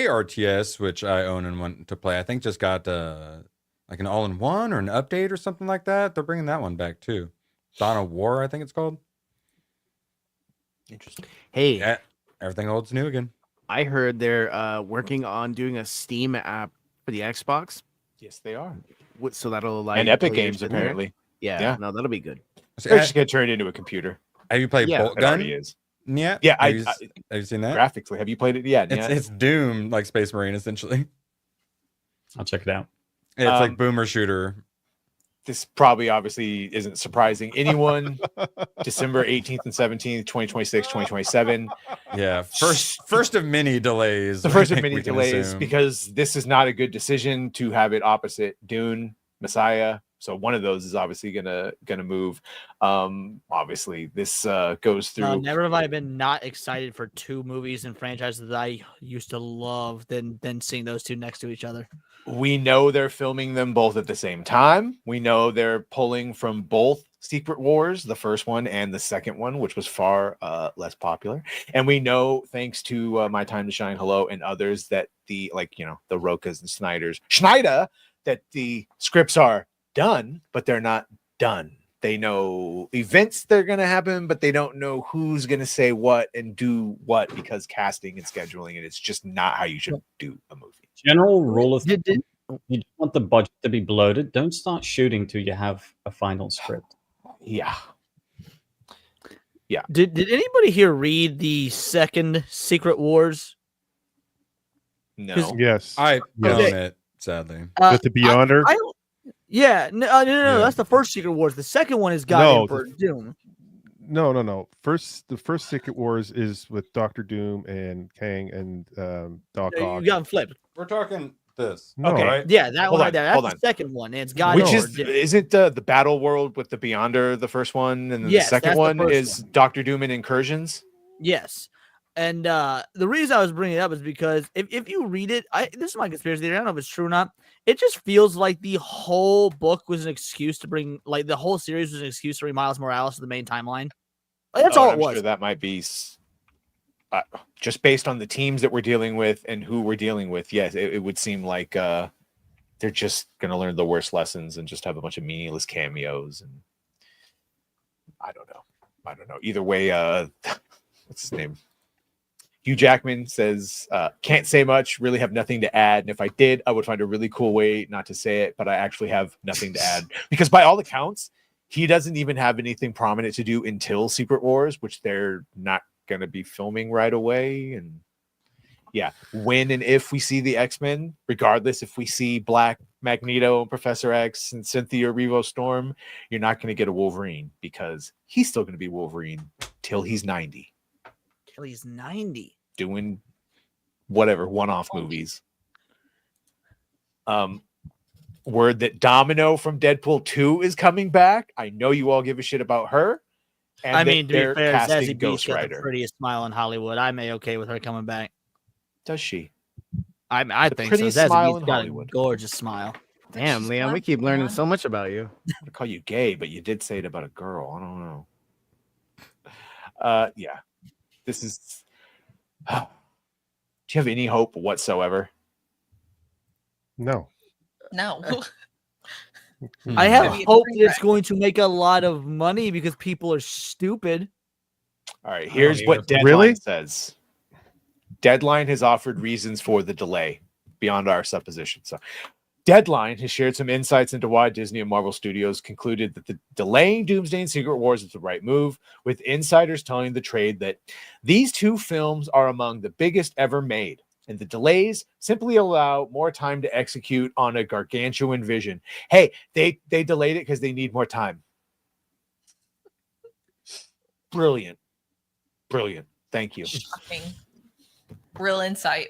RTS, which I own and want to play, I think just got like an all-in-one or an update or something like that. They're bringing that one back too. Dawn of War, I think it's called. Interesting. Hey, Yeah, everything old's new again. I heard they're working on doing a Steam app for the Xbox. Yes, they are. So that'll allow And you to Epic play your Games, shit in there. apparently. Yeah, Yeah. no, that'll be good. They're just gonna turn it into a computer. Have you played Yeah, Bolt It Gun? already is. Yeah. Yeah, Have you seen that? Graphically, have you played it? Yeah, It's Doom, like Space Marine, essentially. I'll check it out. It's like boomer shooter. This probably obviously isn't surprising anyone. December 18th and 17th, 2026, 2027. Yeah, first of many delays. The I first of think many we can delays, assume. because this is not a good decision to have it opposite Dune, Messiah. So one of those is obviously gonna move. Obviously, this goes through. Never have I been not excited for two movies and franchises that I used to love than seeing those two next to each other. We know they're filming them both at the same time. We know they're pulling from both Secret Wars, the first one and the second one, which was far less popular. And we know, thanks to My Time to Shine, Hello, and others, that the Rokas and Schneider, that the scripts are done, but they're not done. They know events that are going to happen, but they don't know who's going to say what and do what, because casting and scheduling, and it's just not how you should do a movie. General rule of thumb, you don't want the budget to be bloated. Don't start shooting till you have a final script. Yeah. Yeah. Did anybody here read the second Secret Wars? No. Yes. I own Okay. it, sadly. With the Beyonder? No, that's the first Secret Wars. The second one is God Emperor Doom. No. The first Secret Wars is with Doctor Doom and Kang and Doc Ock. You got them flipped. We're talking this. No, Okay. right? Yeah, that Hold one right on, there. hold That's on. the second one. And it's God Which Emperor is Doom. it the battle world with the Beyonder, the first one, and then Yes, the second that's the one first is Doctor Doom and Incursions? Yes. And the reason I was bringing it up is because if you read it, this is my conspiracy theory. I don't know if it's true or not. It just feels like the whole book was an excuse to bring, like the whole series was an excuse to bring Miles Morales to the main timeline. Like, that's all it I'm was. Sure that might be just based on the teams that we're dealing with and who we're dealing with. Yes, it would seem like they're just going to learn the worst lessons and just have a bunch of meaningless cameos. And I don't know. Either way, what's his name? Hugh Jackman says, can't say much, really have nothing to add. And if I did, I would find a really cool way not to say it, but I actually have nothing to add. Because by all accounts, he doesn't even have anything prominent to do until Secret Wars, which they're not going to be filming right away. And yeah, when and if we see the X-Men, regardless if we see Black Magneto and Professor X and Cynthia Erivo Storm, you're not going to get a Wolverine, because he's still going to be Wolverine till he's 90. Till he's 90. Doing whatever one-off movies. Word that Domino from Deadpool 2 is coming back. I know you all give a shit about her. And I mean, to be they're fair, casting Zazie Ghost Beetz got the Rider. prettiest smile in Hollywood. I'm okay with her coming back. Does she? I The think so. prettiest Zazie smile Beetz in got Hollywood. a gorgeous smile. Damn, Leon, we keep learning so much about you. I'm gonna call you gay, but you did say it about a girl. I don't know. Yeah. This is. Do you have any hope whatsoever No. No. I have Maybe a hope train that it's wreck. going to make a lot of money because people are stupid. All right, here's what Deadline says. Deadline has offered reasons for the delay beyond our supposition. So Deadline has shared some insights into why Disney and Marvel Studios concluded that the delaying Doomsday and Secret Wars is the right move, with insiders telling the trade that these two films are among the biggest ever made, and the delays simply allow more time to execute on a gargantuan vision. Hey, they delayed it because they need more time. Brilliant. Brilliant. Thank you. Shocking. Real insight.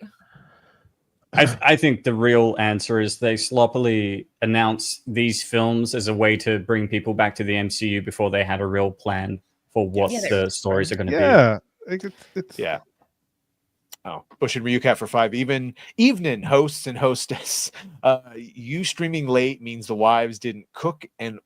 I think the real answer is they sloppily announced these films as a way to bring people back to the MCU before they had a real plan for what the stories are going to be. Yeah. Oh, Bush and Ryucat for 5. Evening, hosts and hostess. You streaming late means the wives didn't cook and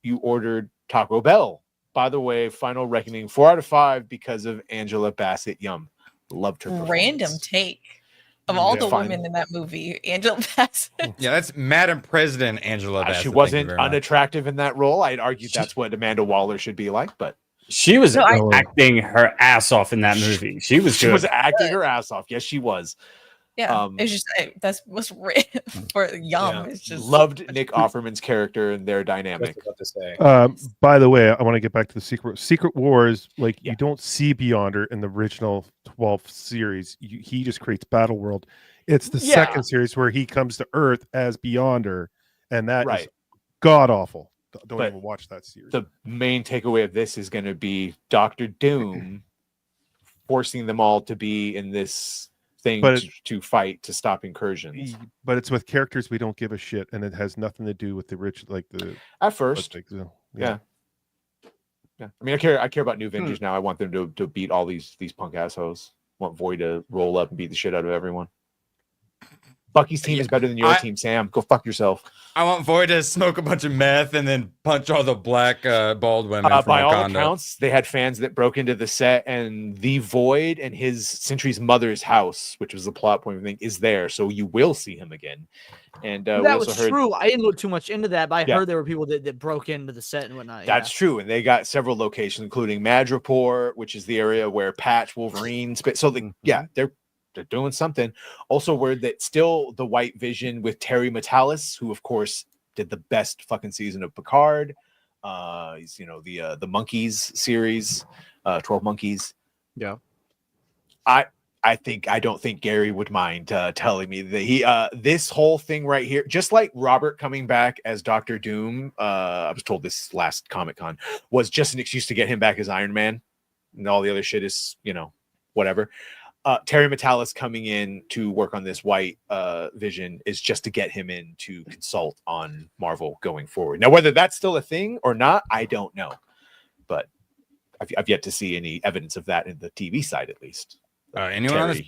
you ordered Taco Bell. By the way, Final Reckoning 4 out of 5 because of Angela Bassett. Yum. Loved her performance. Random take. Of all the women in that movie, Angela Bassett. Yeah, that's Madam President Angela Bassett. She wasn't unattractive in that role. I'd argue that's what Amanda Waller should be like, but she was acting her ass off in that movie. She was she good. was acting her ass off. Yes, she was. Yeah, it's just that's what's written for Yum. Yeah. It's just Loved Nick Offerman's character and their dynamic. By the way, I want to get back to the Secret Wars. Like you don't see Beyonder in the original 12th series. He just creates Battle World. It's the second series where he comes to Earth as Beyonder, and that is god awful. Don't even watch that series. The main takeaway of this is going to be Doctor Doom forcing them all to be in this thing to fight to stop incursions. But it's with characters we don't give a shit, and it has nothing to do with the rich, like the at first. Yeah. I mean, I care about New Avengers now. I want them to beat all these punk assholes. I want Void to roll up and beat the shit out of everyone. Bucky's team is better than your team, Sam. Go fuck yourself. I want Void to smoke a bunch of meth and then punch all the black bald women from by all Wakanda. accounts, they had fans that broke into the set, and the Void and his Sentry's mother's house, which was the plot point of the thing, is there. So you will see him again. And that was true. I didn't look too much into that, but I heard there were people that broke into the set and whatnot. That's true. And they got several locations, including Madripoor, which is the area where Patch, Wolverine, so they're doing something. Also, word that still the White Vision with Terry Metalis, who of course did the best fucking season of Picard. He's the Monkeys series, 12 Monkeys. Yeah. I don't think Gary would mind telling me that he this whole thing right here, just like Robert coming back as Dr. Doom, I was told this last Comic-Con, was just an excuse to get him back as Iron Man, and all the other shit is whatever. Terry Metalis coming in to work on this White Vision is just to get him in to consult on Marvel going forward. Now, whether that's still a thing or not, I don't know, but I've yet to see any evidence of that in the TV side, at least. Anyone on this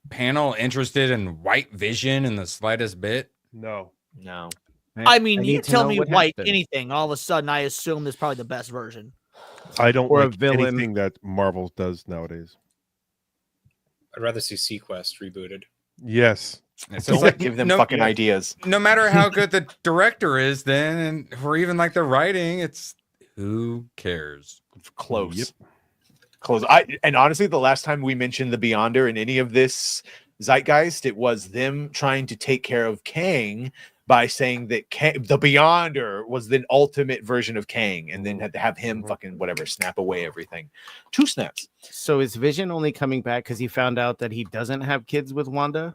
panel interested in White Vision in the slightest bit? No. I mean, you tell me White anything, all of a sudden I assume it's probably the best version. I don't like anything that Marvel does nowadays. I'd rather see Sequest rebooted. Yes. It's Don't just give them fucking ideas. No matter how good the director is, then, or even like the writing, it's who cares? Close. Yep. Close. And honestly, the last time we mentioned the Beyonder in any of this zeitgeist, it was them trying to take care of Kang by saying that the Beyonder was the ultimate version of Kang, and then had to have him fucking whatever snap away everything. 2 snaps. So is Vision only coming back because he found out that he doesn't have kids with Wanda?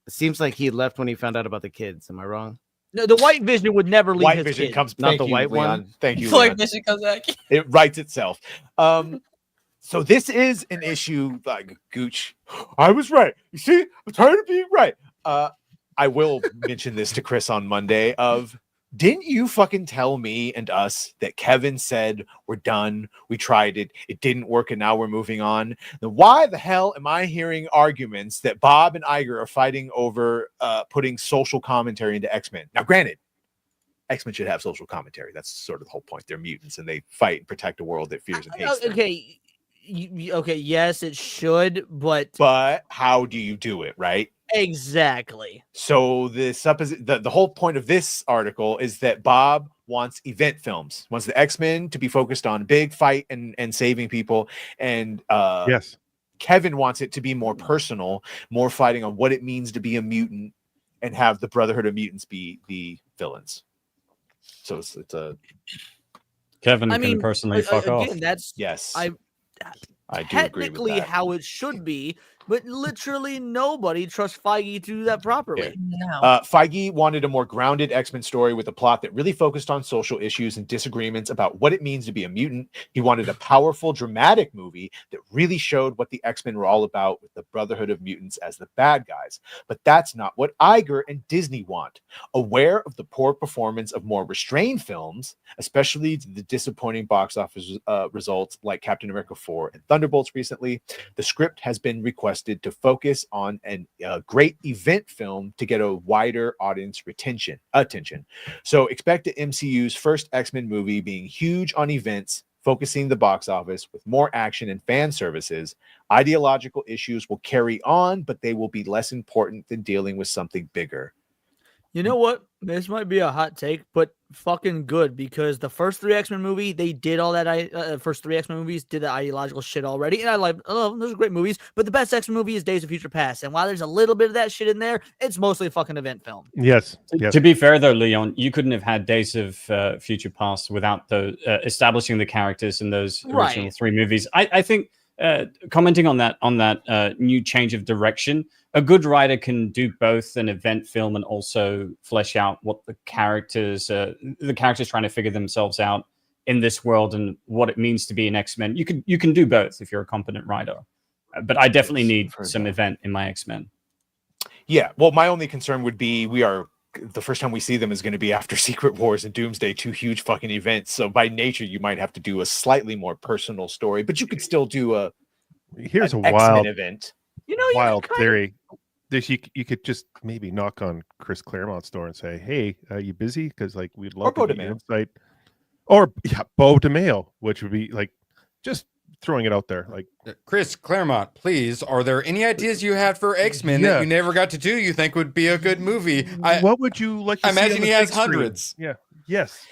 It seems like he left when he found out about the kids. Am I wrong? No, the White Vision would never leave White his Vision kid. comes, not thank the you, white Leon. one. Thank you, White Leon. Vision comes back. It writes itself. So this is an issue like Gooch. I was right. You see, I'm trying to be right. I will mention this to Chris on Monday didn't you fucking tell me and us that Kevin said we're done, we tried it, it didn't work, and now we're moving on? Then why the hell am I hearing arguments that Bob and Iger are fighting over putting social commentary into X-Men? Now, granted, X-Men should have social commentary. That's sort of the whole point. They're mutants and they fight and protect a world that fears and hates them. Okay, Okay, yes, it should, but how do you do it, right? Exactly. So the whole point of this article is that Bob wants event films, wants the X-Men to be focused on big fight and saving people, and yes, Kevin wants it to be more personal, more fighting on what it means to be a mutant, and have the Brotherhood of Mutants be the villains. So it's a Kevin can personally fuck off. That's yes. I do agree with technically that. how it should be, but literally nobody trusts Feige to do that properly. Feige wanted a more grounded X-Men story with a plot that really focused on social issues and disagreements about what it means to be a mutant. He wanted a powerful, dramatic movie that really showed what the X-Men were all about, with the Brotherhood of Mutants as the bad guys. But that's not what Iger and Disney want. Aware of the poor performance of more restrained films, especially the disappointing box office results like Captain America 4 and Thunderbolts recently, the script has been requested to focus on a great event film to get a wider audience attention. So expect the MCU's first X-Men movie being huge on events, focusing the box office with more action and fan services. Ideological issues will carry on, but they will be less important than dealing with something bigger. You know what? This might be a hot take, but fucking good, because the first three X-Men movie, they did all that. First three X-Men movies did the ideological shit already, and I love those are great movies. But the best X-Men movie is Days of Future Past, and while there's a little bit of that shit in there, it's mostly a fucking event film. Yes. To be fair, though, Leon, you couldn't have had Days of Future Past without the establishing the characters in those original three movies. I think commenting on that new change of direction, a good writer can do both an event film and also flesh out what the characters trying to figure themselves out in this world and what it means to be an X-Men. You can do both if you're a competent writer. But I definitely need some event in my X-Men. Yeah, well, my only concern would be the first time we see them is going to be after Secret Wars and Doomsday, two huge fucking events. So by nature, you might have to do a slightly more personal story, but you could still do a wild event. Wild theory. You could just maybe knock on Chris Claremont's door and say, "Hey, you busy? Because like we'd love to get your insight." Or Bo DeMayo, which would be like just throwing it out there. Like Chris Claremont, please, are there any ideas you had for X-Men that you never got to do you think would be a good movie? What would you like to I see imagine on the he has big screen? hundreds. Yeah. Yes.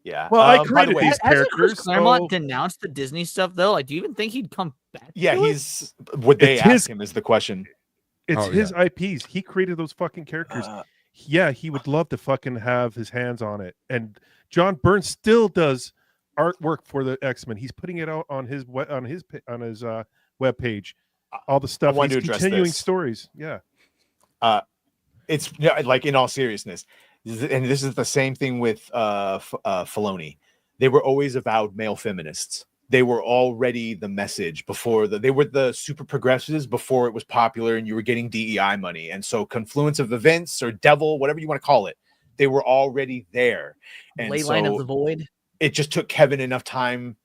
Yeah. Well, I by the created way, these Hasn't Chris characters. Claremont denounced the Disney stuff though? Like, do you even think he'd come back? Yeah, to it? he's. Would they It's ask his- him? Is the question. It's his IPs. He created those fucking characters. Yeah, he would love to fucking have his hands on it. And John Byrne still does artwork for the X-Men. He's putting it out on his web page. All the stuff. wanted He's to address continuing this. stories. Yeah. It's like, in all seriousness, and this is the same thing with Filoni. They were always avowed male feminists. They were already the message before they were the super progressives before it was popular and you were getting DEI money. And so confluence of events or devil, whatever you want to call it, they were already there. And Ley line of the void. It just took Kevin enough time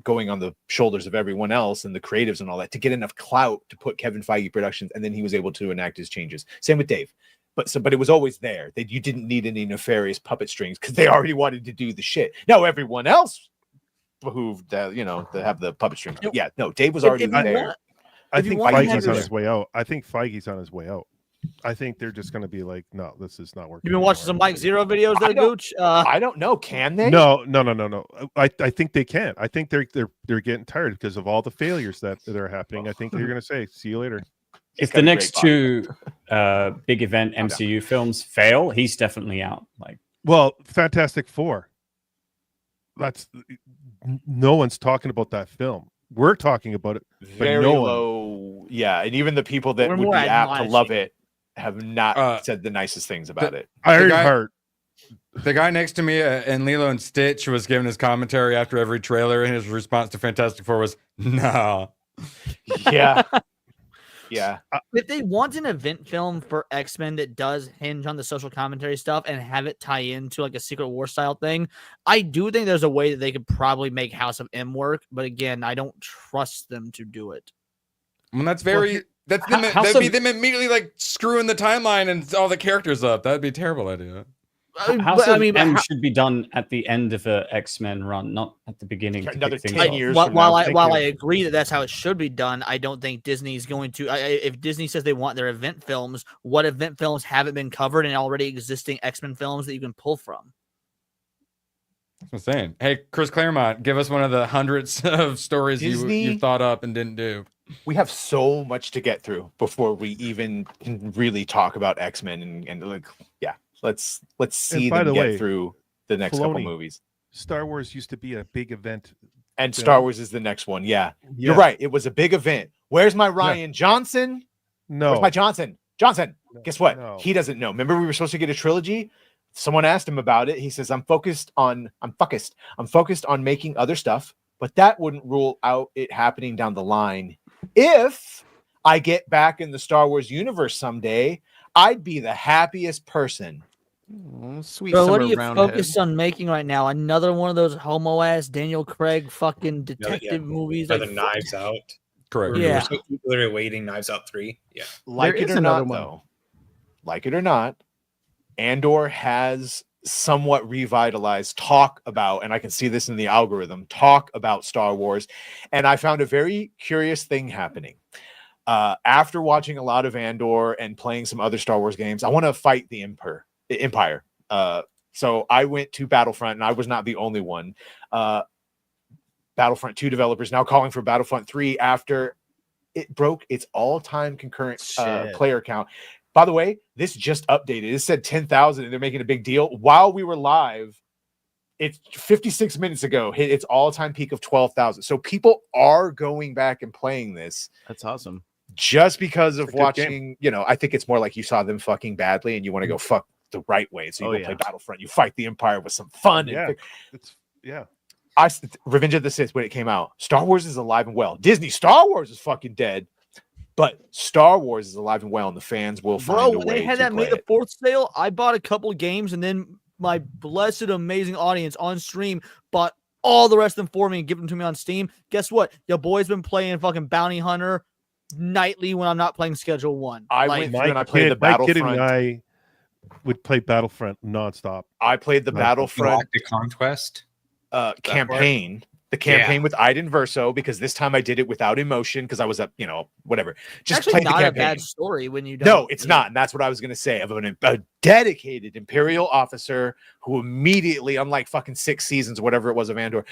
going on the shoulders of everyone else and the creatives and all that to get enough clout to put Kevin Feige Productions, and then he was able to enact his changes. Same with Dave. But it was always there that you didn't need any nefarious puppet strings because they already wanted to do the shit. Now everyone else behooved to have the puppet strings. But yeah, no, Dave was already there. I think Feige's on his way out. I think they're just going to be like, no, this is not working. You've been watching some Mike Zero videos there, Gooch? I don't know. Can they? No. I think they can. I think they're getting tired because of all the failures that are happening. I think they're going to say, see you later. If the next two big event MCU films fail, he's definitely out. Well, Fantastic Four. No one's talking about that film. We're talking about it, but Very no one. low. Yeah, and even the people that We're would be more apt to admonishing. love it have not said the nicest things about it. Ironheart. The guy next to me in Lilo and Stitch was giving his commentary after every trailer, and his response to Fantastic Four was, "No." Yeah. Yeah. If they want an event film for X-Men that does hinge on the social commentary stuff and have it tie into like a Secret War style thing, I do think there's a way that they could probably make House of M work. But again, I don't trust them to do it. Well, that'd be them immediately like screwing the timeline and all the characters up. That'd be a terrible idea. House of M should be done at the end of a X-Men run, not at the beginning. To Another kick 10 things off. years While I agree that that's how it should be done, I don't think Disney's going to. If Disney says they want their event films, what event films haven't been covered in already existing X-Men films that you can pull from? I'm saying, hey, Chris Claremont, give us one of the hundreds of stories you thought up and didn't do. We have so much to get through before we even can really talk about X-Men and like, yeah, let's see them get through the next couple movies. Star Wars used to be a big event, and Star Wars is the next one. Yeah, you're right. It was a big event. Where's my Ryan Johnson? No, where's my Johnson? Johnson. No. Guess what? No. He doesn't know. Remember, we were supposed to get a trilogy. Someone asked him about it. He says, I'm focused on making other stuff, but that wouldn't rule out it happening down the line. If I get back in the Star Wars universe someday, I'd be the happiest person. Sweet. Bro, what are you focused on making right now? Another one of those homo ass Daniel Craig fucking detective movies? Or the Like, Knives Out. Correct. Yeah. We're literally waiting Knives Out 3. Yeah. Like it or not, though. Like it or not, Andor has somewhat revitalized talk about, and I can see this in the algorithm, talk about Star Wars. And I found a very curious thing happening. After watching a lot of Andor and playing some other Star Wars games, I want to fight the Empire. So I went to Battlefront, and I was not the only one. Battlefront 2 developers now calling for Battlefront 3 after it broke its all-time concurrent player count. By the way, this just updated. It said 10,000, and they're making a big deal. While we were live, it's 56 minutes ago, hit its all-time peak of 12,000. So people are going back and playing this. That's awesome. Just because of watching, I think it's more like you saw them fucking badly, and you want to go fuck the right way. So you go play Battlefront. You fight the Empire with some fun. Revenge of the Sith, when it came out, Star Wars is alive and well. Disney Star Wars is fucking dead. But Star Wars is alive and well, and the fans will find a way. when they had that May the 4th sale, I bought a couple games, and then my blessed, amazing audience on stream bought all the rest of them for me and give them to me on Steam. Guess what? Your boy's been playing fucking Bounty Hunter nightly when I'm not playing Schedule 1. I went through and I played the Battlefront. My kid and I would play Battlefront nonstop. I played the Battlefront Galactic Conquest campaign. The campaign with Iden Verso, because this time I did it without emotion because I was up, whatever. Just actually played the not campaign. a bad story when you don't. No, it's not, and that's what I was going to say. Of a dedicated Imperial officer who immediately, unlike fucking 6 seasons, whatever it was of Andor,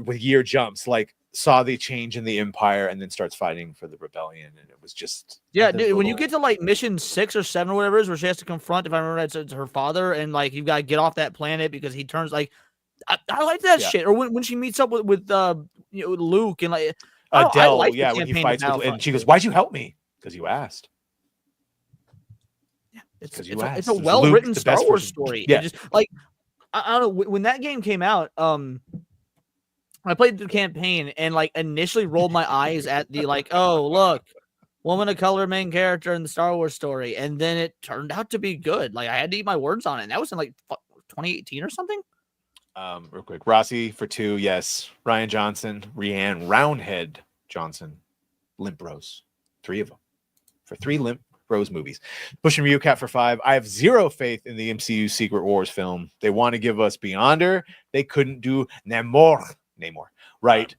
with year jumps, like saw the change in the Empire and then starts fighting for the rebellion, and it was just dude. When you get to like mission 6 or 7 or whatever it is, where she has to confront, if I remember right, it's her father, and like you've got to get off that planet because he turns like. I like that shit. Or when she meets up with Luke and like Adele, like when he fights with, and she goes, "Why'd you help me?" Because you asked. Yeah, it's a well written Star Wars story. Yeah, just like I don't know when that game came out. I played the campaign and like initially rolled my eyes at the like, oh look, woman of color main character in the Star Wars story, and then it turned out to be good. Like I had to eat my words on it. And that was in like 2018 or something. Real quick, Rossi for 2, yes. Ryan Johnson, Rhiann Roundhead Johnson, Limp Rose, 3 of them for 3 Limp Rose movies. Bush and Ryucat for 5. I have zero faith in the MCU Secret Wars film. They want to give us Beyonder. They couldn't do Namor, right?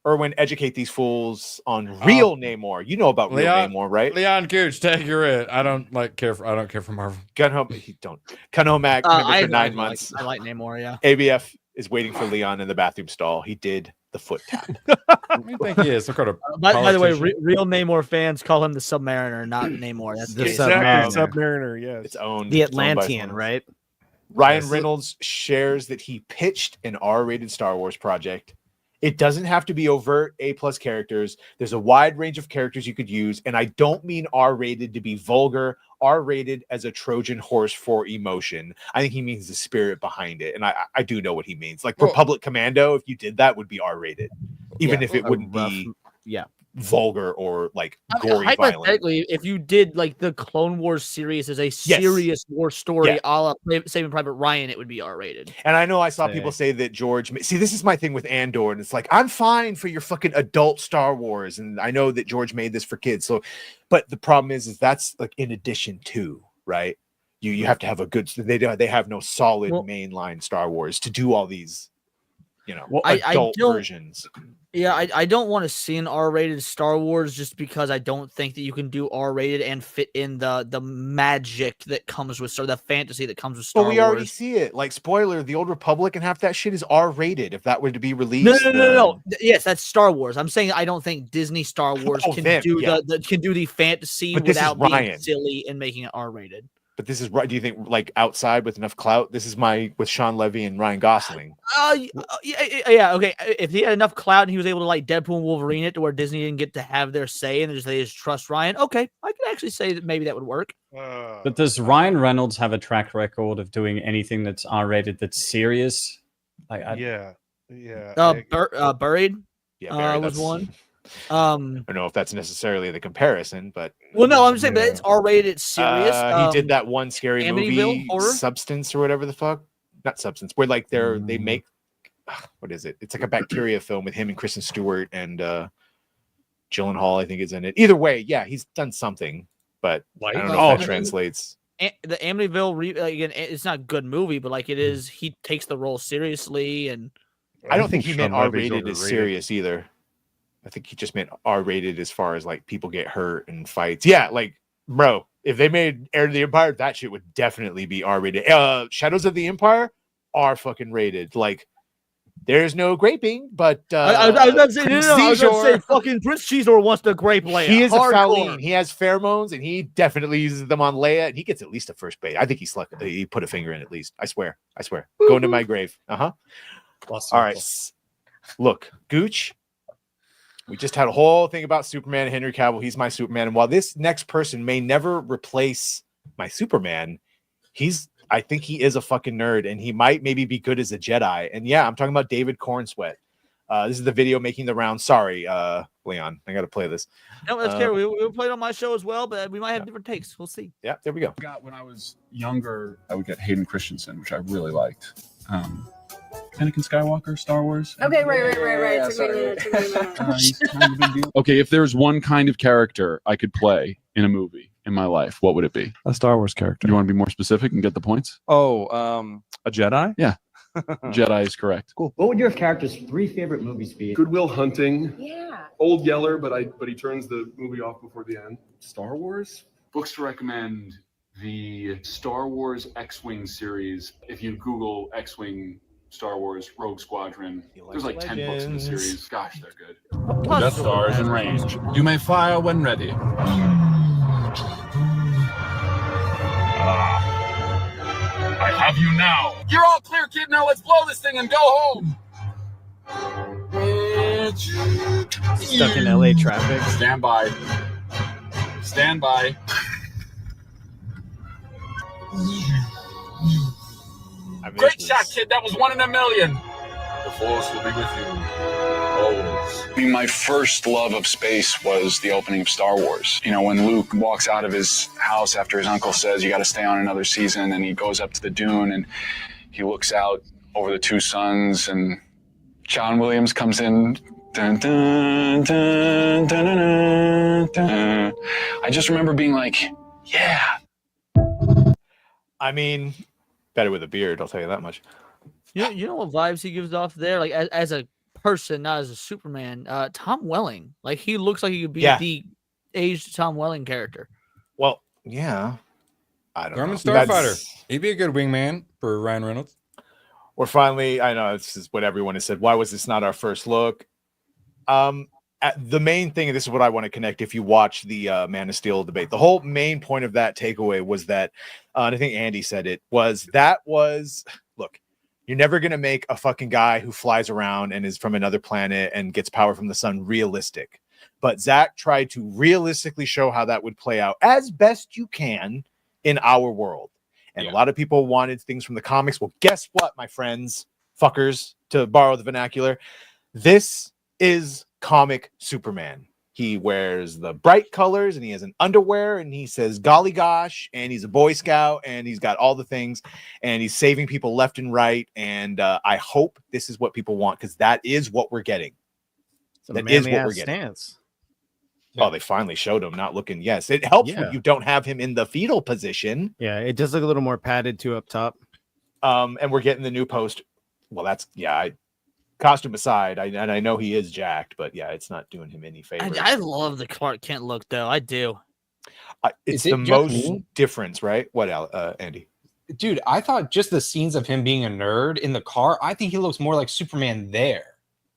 Erwin, educate these fools on real Namor. You know about real Namor, right? Leon Gooch, take your it. I don't care for Marvel. Gunho Mac for 9 months. I like Namor, yeah. ABF is waiting for Leon in the bathroom stall. He did the foot tap. I think he is some kind of. By the way, real Namor fans call him the Submariner, not Namor. That's the Submariner. Yes, it's owned. The Atlantean, right? Ryan Reynolds shares that he pitched an R-rated Star Wars project. It doesn't have to be overt A+ characters. There's a wide range of characters you could use. And I don't mean R-rated to be vulgar, R-rated as a Trojan horse for emotion. I think he means the spirit behind it. And I do know what he means. Like Republic Commando, if you did that, would be R-rated. Even if it wouldn't be vulgar or like gory violent. Hypothetically, if you did like the Clone Wars series as a serious war story, a la Saving Private Ryan, it would be R-rated. And I know I saw people say that George. See, this is my thing with Andor, and it's like I'm fine for your fucking adult Star Wars, and I know that George made this for kids. So, but the problem is that's like in addition to, right? you have to have a good. They have no solid mainline Star Wars to do all these, adult versions. Yeah, I don't want to see an R-rated Star Wars just because I don't think that you can do R-rated and fit in the magic that comes with the fantasy that comes with Star Wars. But we already see it. Like, spoiler, the Old Republic and half that shit is R-rated if that were to be released. No. Yes, that's Star Wars. I'm saying I don't think Disney Star Wars can do the fantasy without being silly and making it R-rated. But this is right. Do you think like outside with enough clout? This is with Sean Levy and Ryan Gosling. Yeah. Okay. If he had enough clout and he was able to like Deadpool and Wolverine it to where Disney didn't get to have their say and they just trust Ryan. Okay, I could actually say that maybe that would work. But does Ryan Reynolds have a track record of doing anything that's R-rated that's serious? Yeah. Buried. Yeah, was one. I don't know if that's necessarily the comparison, but no, I'm saying, but it's R-rated, it's serious. He did that one scary movie, Substance or whatever the fuck, not Substance, where like they make what is it? It's like a bacteria film with him and Kristen Stewart and Gyllenhaal, I think, is in it. Either way, yeah, he's done something, but I don't know if that translates. The Amityville again, it's not a good movie, but like it is, he takes the role seriously, and I don't think he meant R-rated as serious either. I think he just meant R-rated as far as like people get hurt and fights. Yeah, like bro, if they made Heir to the Empire, that shit would definitely be R-rated. Shadows of the Empire are fucking rated. Like there's no graping, but I was about to say, I was about to say fucking Prince Cheetor wants to grape Leia. He is a Faline. He has pheromones and he definitely uses them on Leia, and he gets at least a first bait. I think he put a finger in at least. I swear. Go into my grave. All right. Look, Gooch. We just had a whole thing about Superman and Henry Cavill. He's my Superman. And while this next person may never replace my Superman, I think he is a fucking nerd and he might maybe be good as a Jedi. And yeah, I'm talking about David Cornsweet. This is the video making the round. Sorry, Leon, I got to play this. No, that's fair. We'll play it on my show as well, but we might have different takes. We'll see. Yeah, there we go. When I was younger, I would get Hayden Christensen, which I really liked. Anakin Skywalker, Star Wars. Okay, right. He's kind of a big deal. Okay, if there's one kind of character I could play in a movie in my life, what would it be? A Star Wars character. You want to be more specific and get the points? Oh, a Jedi? Yeah. Jedi is correct. Cool. What would your character's 3 favorite movies be? Good Will Hunting. Yeah. Old Yeller, but he turns the movie off before the end. Star Wars. Books to recommend: the Star Wars X-Wing series. If you Google X-Wing Star Wars Rogue Squadron, there's like 10 books in the series. Gosh, they're good. The Death Star is in range. You may fire when ready. I have you now. You're all clear, kid. Now let's blow this thing and go home. Stuck in LA traffic. Stand by. Great shot, kid. That was 1 in a million. The Force will be with you always. I mean, my first love of space was the opening of Star Wars. You know, when Luke walks out of his house after his uncle says, you got to stay on another season, and he goes up to the dune and he looks out over the 2 suns, and John Williams comes in. Dun, dun, dun, dun, dun, dun. I just remember being like, yeah. I mean, better with a beard, I'll tell you that much. You know what vibes he gives off there? Like as a person, not as a Superman. Tom Welling. Like he looks like he could be the aged Tom Welling character. Well, yeah. I don't know. Starfighter. He'd be a good wingman for Ryan Reynolds. Or finally, I know this is what everyone has said. Why was this not our first look? The main thing, and this is what I want to connect. If you watch the Man of Steel debate, the whole main point of that takeaway was that, and I think Andy said it, look, you're never going to make a fucking guy who flies around and is from another planet and gets power from the sun realistic. But Zach tried to realistically show how that would play out as best you can in our world. And a lot of people wanted things from the comics. Well, guess what, my friends, fuckers, to borrow the vernacular, this is comic Superman. He wears the bright colors and he has an underwear and he says golly gosh, and he's a Boy Scout and he's got all the things and he's saving people left and right. And I hope this is what people want, because that is what we're getting. That is what we're getting. Stance. Oh, they finally showed him not looking. Yes, it helps when you don't have him in the fetal position. Yeah, it does look a little more padded too up top. And we're getting the new post. Well, that's costume aside, I know he is jacked, but yeah, it's not doing him any favors. I love the Clark Kent look, though. I do. It's Is the it just most me? difference, right? What, Andy? Dude, I thought just the scenes of him being a nerd in the car, I think he looks more like Superman there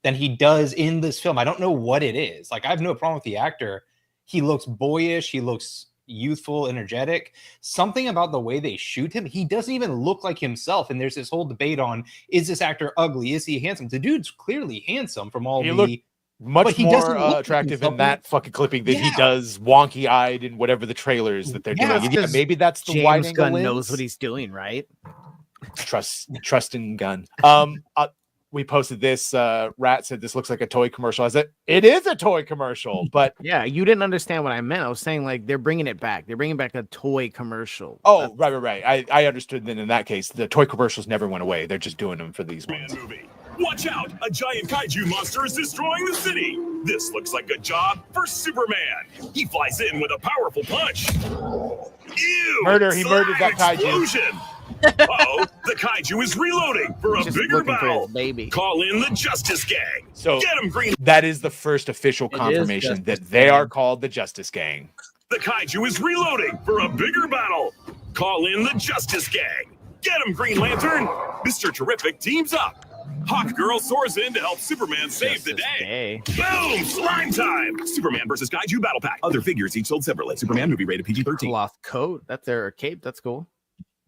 than he does in this film. I don't know what it is. Like, I have no problem with the actor. He looks boyish. He looks youthful, energetic. Something about the way they shoot him, he doesn't even look like himself. And there's this whole debate on, is this actor ugly? Is he handsome? The dude's clearly handsome from all much more attractive in that fucking clipping than he does wonky-eyed in whatever the trailers that they're doing. Yeah, maybe that's the wide James angle Gunn lens. knows what he's doing, right? Trust in Gunn. We posted this. Rat said this looks like a toy commercial. I said it is a toy commercial, but yeah, you didn't understand what I meant. I was saying like they're bringing it back. They're bringing back a toy commercial. Oh, right. I understood. Then in that case, the toy commercials never went away. They're just doing them for these ones. Watch out! A giant kaiju monster is destroying the city! This looks like a job for Superman! He flies in with a powerful punch! Ew! Murder! He murdered that kaiju. Explosion! Uh-oh! The kaiju is reloading for a Just bigger looking for battle! his baby. Call in the Justice Gang! So Get him, Green! that is the first official It is confirmation that Justice they Gang. are called the Justice Gang. The kaiju is reloading for a bigger battle! Call in the Justice Gang! Get him, Green Lantern! Mr. Terrific teams up! Hawk Girl soars in to help Superman save the day. Boom! Slime time! Superman versus Kaiju Battle Pack. Other figures each sold separately. Superman movie rated PG-13. Cloth coat. That's their cape. That's cool.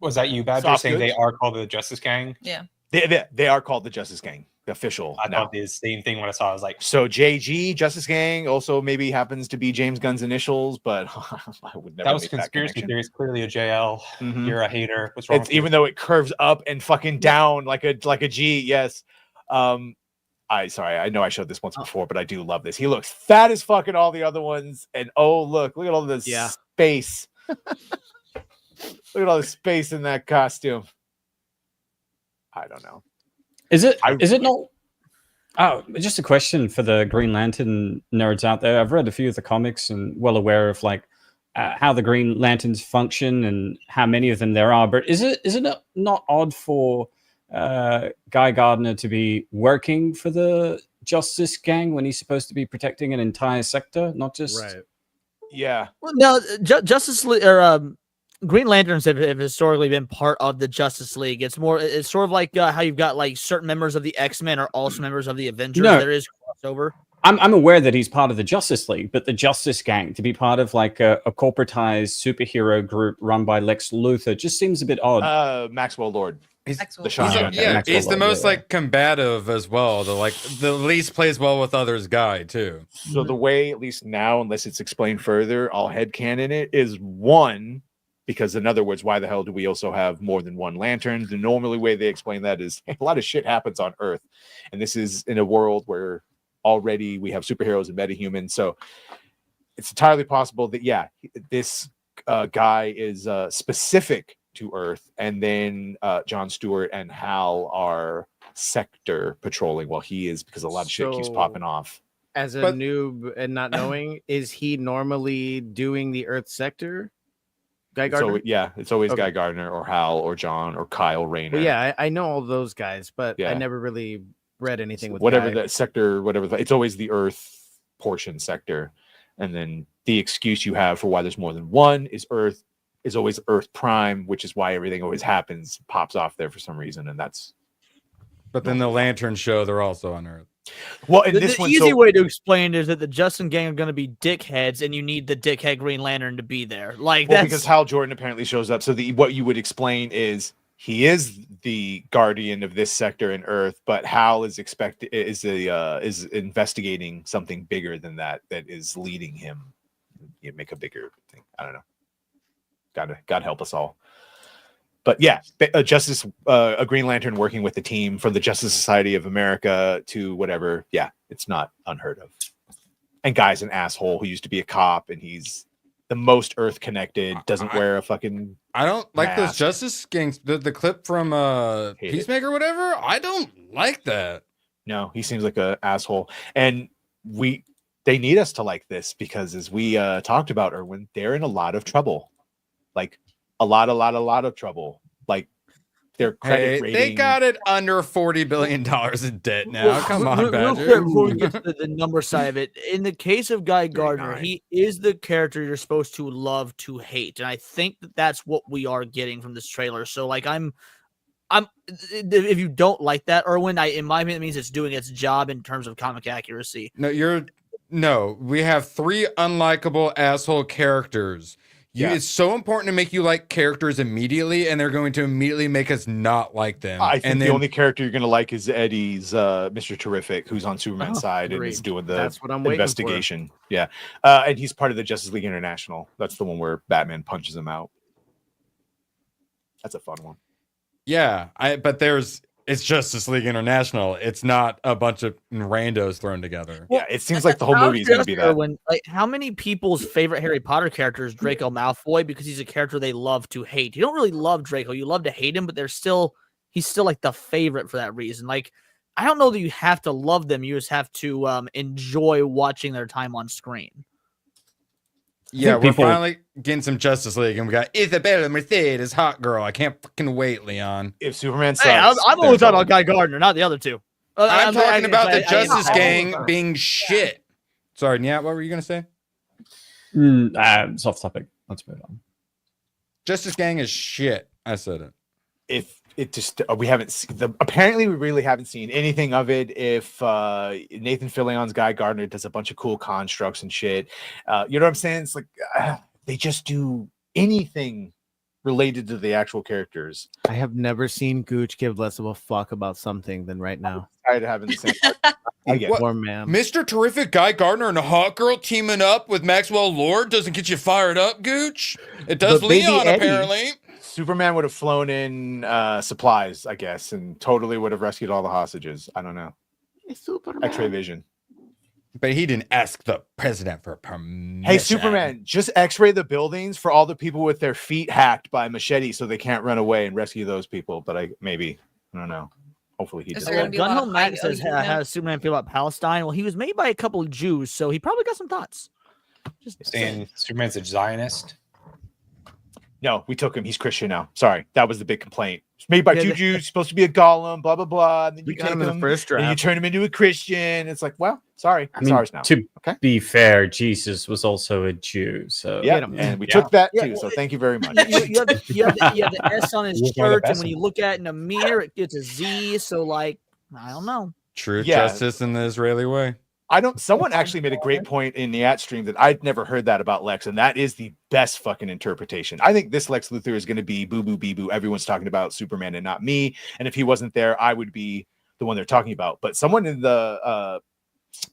Was that you, Badger, Soft saying goods? they are called the Justice Gang? Yeah. They are called the Justice Gang. The official. I thought the same thing when I saw it. I was like, So JG Justice Gang also maybe happens to be James Gunn's initials, but I would never. that was make conspiracy connection. theory. It's clearly a JL. Mhm. You're a hater. What's wrong It's with you? even though it curves up and fucking down like a G. Yes. I know I showed this once before, but I do love this. He looks fat as fuck in all the other ones, and look at all this space. Look at all the space in that costume. I don't know. Is it not? Oh, just a question for the Green Lantern nerds out there. I've read a few of the comics and well aware of like how the Green Lanterns function and how many of them there are. But is it not odd for Guy Gardner to be working for the Justice Gang when he's supposed to be protecting an entire sector, not just Yeah. Well, no, Justice League or Green Lanterns have historically been part of the Justice League. It's sort of like how you've got like certain members of the X-Men are also members of the Avengers. No. There is crossover. I'm aware that he's part of the Justice League, but the Justice Gang to be part of like a corporatized superhero group run by Lex Luthor just seems a bit odd. Maxwell Lord. He's Maxwell the Lord, most yeah. like combative as well. The least plays well with others guy too. So the way, at least now, unless it's explained further, I'll headcanon it is one, because in other words, why the hell do we also have more than one lantern? The normally way they explain that is a lot of shit happens on Earth, and this is in a world where already we have superheroes and metahumans. So it's entirely possible that this guy is specific to Earth, and then John Stewart and Hal are sector patrolling while he is, because a lot of shit keeps So- popping off. As a noob and not knowing, is he normally doing the Earth sector? Guy Gardner? It's always Okay. Guy Gardner or Hal or John or Kyle Rayner. Well, yeah, I know all those guys, but I Yeah. never really read anything with whatever Guy. the sector, it's always the Earth portion sector, and then the excuse you have for why there's more than one is Earth is always Earth Prime, which is why everything always happens, pops off there for some reason, and that's. But then the Lantern show, they're also on Earth. Well, and The this one, easy way to explain it is that the Justin Gang are going to be dickheads, and you need the dickhead Green Lantern to be there. Like well, that's because Hal Jordan apparently shows up. So what you would explain is he is the guardian of this sector in Earth, but Hal is is investigating something bigger than that is leading him. You make a bigger thing. I don't know. God help us all. But yeah, a Green Lantern working with the team from the Justice Society of America to whatever. Yeah, it's not unheard of. And Guy's an asshole who used to be a cop, and he's the most Earth connected. Doesn't wear a fucking. I don't like those mask. Justice Gangs. The clip from Peacemaker, whatever. I don't like that. No, he seems like an asshole, and they they need us to like this because, as we talked about, Erwin, they're in a lot of trouble. Like a lot of trouble. Like their credit rating. They got it under $40 billion in debt now. Well, Come on, real Badger. quick before we get to the number side of it, in the case of Guy Gardner, he is the character you're supposed to love to hate, and I think that that's what we are getting from this trailer. So, like, I'm. If you don't like that, Erwin, in my opinion, it means it's doing its job in terms of comic accuracy. No, we have 3 unlikable asshole characters. It's so important to make you like characters immediately, and they're going to immediately make us not like them. I think the only character you're going to like is Eddie's Mr. Terrific, who's on Superman's side and is doing the investigation. Yeah, and he's part of the Justice League International. That's the one where Batman punches him out. That's a fun one. Yeah, but it's Justice League International. It's not a bunch of randos thrown together. Yeah, it seems like the whole movie is going to be that. Like, how many people's favorite Harry Potter character is Draco Malfoy because he's a character they love to hate? You don't really love Draco. You love to hate him, but he's still like the favorite for that reason. Like, I don't know that you have to love them. You just have to enjoy watching their time on screen. Yeah, we're finally getting some Justice League, and we got Isabella Mercedes, hot girl. I can't fucking wait, Leon. If Superman sucks, hey, I'm only talking about Guy Gardner, not the other two. I'm talking about the Justice Gang being shit. Sorry, Nyat, what were you going to say? It's off topic. Let's move on. Justice Gang is shit. I said it. If it just apparently we really haven't seen anything of it. If Nathan Fillion's Guy Gardner does a bunch of cool constructs and shit, you know what I'm saying? It's like they just do anything related to the actual characters. I have never seen Gooch give less of a fuck about something than right now. I'm tired of having the same. I get poor man. Mr. Terrific, Guy Gardner, and a hot girl teaming up with Maxwell Lord doesn't get you fired up, Gooch. It does Leon, apparently. Superman would have flown in supplies, I guess, and totally would have rescued all the hostages. I don't know. X-ray vision. But he didn't ask the president for permission. Hey, Superman, just X-ray the buildings for all the people with their feet hacked by machete so they can't run away and rescue those people. But I don't know. Hopefully he does. Gun Hill Mac says, how does Superman feel about Palestine? Well, he was made by a couple of Jews, so he probably got some thoughts. Just saying Superman's a Zionist. No, we took him. He's Christian now. Sorry, that was the big complaint. It's made by 2 Jews, supposed to be a golem, blah blah blah. And then you got him in the first and draft. you turn him into a Christian. It's like, well, sorry, it's ours now. To be fair, Jesus was also a Jew, so yeah, and we took that too. So thank you very much. You have the S on his shirt, and when you look at it in a mirror, it's a Z. So, like, I don't know. True justice in the Israeli way. Someone actually made a great point in the at stream that I'd never heard that about Lex, and that is the best fucking interpretation. I think this Lex Luthor is going to be boo boo bee boo. Everyone's talking about Superman and not me. And if he wasn't there, I would be the one they're talking about. But someone in the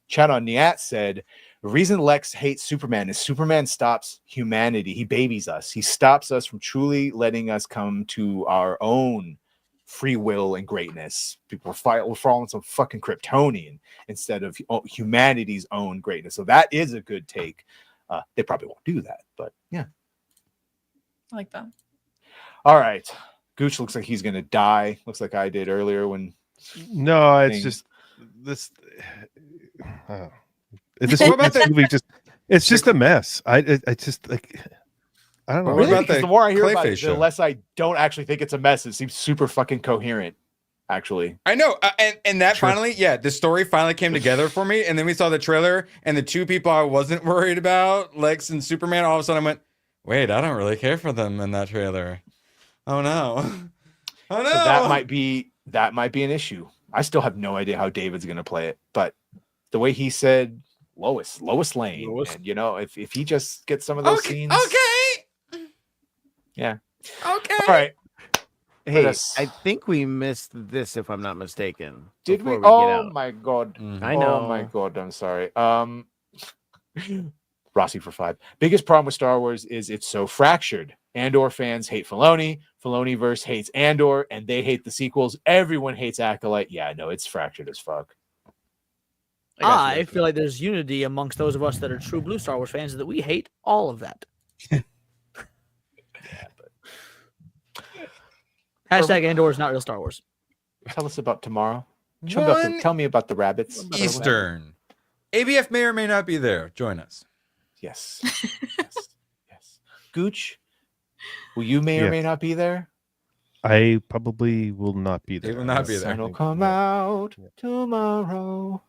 chat on Nyat said the reason Lex hates Superman is Superman stops humanity. He babies us. He stops us from truly letting us come to our own free will and greatness. People we're following some fucking Kryptonian instead of humanity's own greatness. So that is a good take. They probably won't do that, but yeah. I like that. All right. Gooch looks like he's gonna die. Looks like I did earlier when it's just this movie it's just a mess. I just like I don't know. Really? Because the more I hear about it, the less I don't actually think it's a mess. It seems super fucking coherent, actually. I know. And that finally, the story finally came together for me. And then we saw the trailer, and the 2 people I wasn't worried about, Lex and Superman, all of a sudden I went, wait, I don't really care for them in that trailer. Oh, no. Oh, no. So that might be an issue. I still have no idea how David's going to play it. But the way he said Lois Lane, and, if he just gets some of those scenes. Okay. Yeah. Okay. All right. Hey, I think we missed this, if I'm not mistaken. Did we? Get out. My God. I know. Oh my God. I'm sorry. Rossi for 5. Biggest problem with Star Wars is it's so fractured. Andor fans hate Filoni. Filoniverse hates Andor, and they hate the sequels. Everyone hates Acolyte. Yeah, no, it's fractured as fuck. I feel like there's unity amongst those of us that are true blue Star Wars fans that we hate all of that. Hashtag Andor is not real Star Wars. Tell us about tomorrow. Tell me about the rabbits. Eastern. ABF may or may not be there. Join us. Yes. Yes. Gooch, will you may or may not be there? I probably will not be there. He will not be The there. sun will come out tomorrow.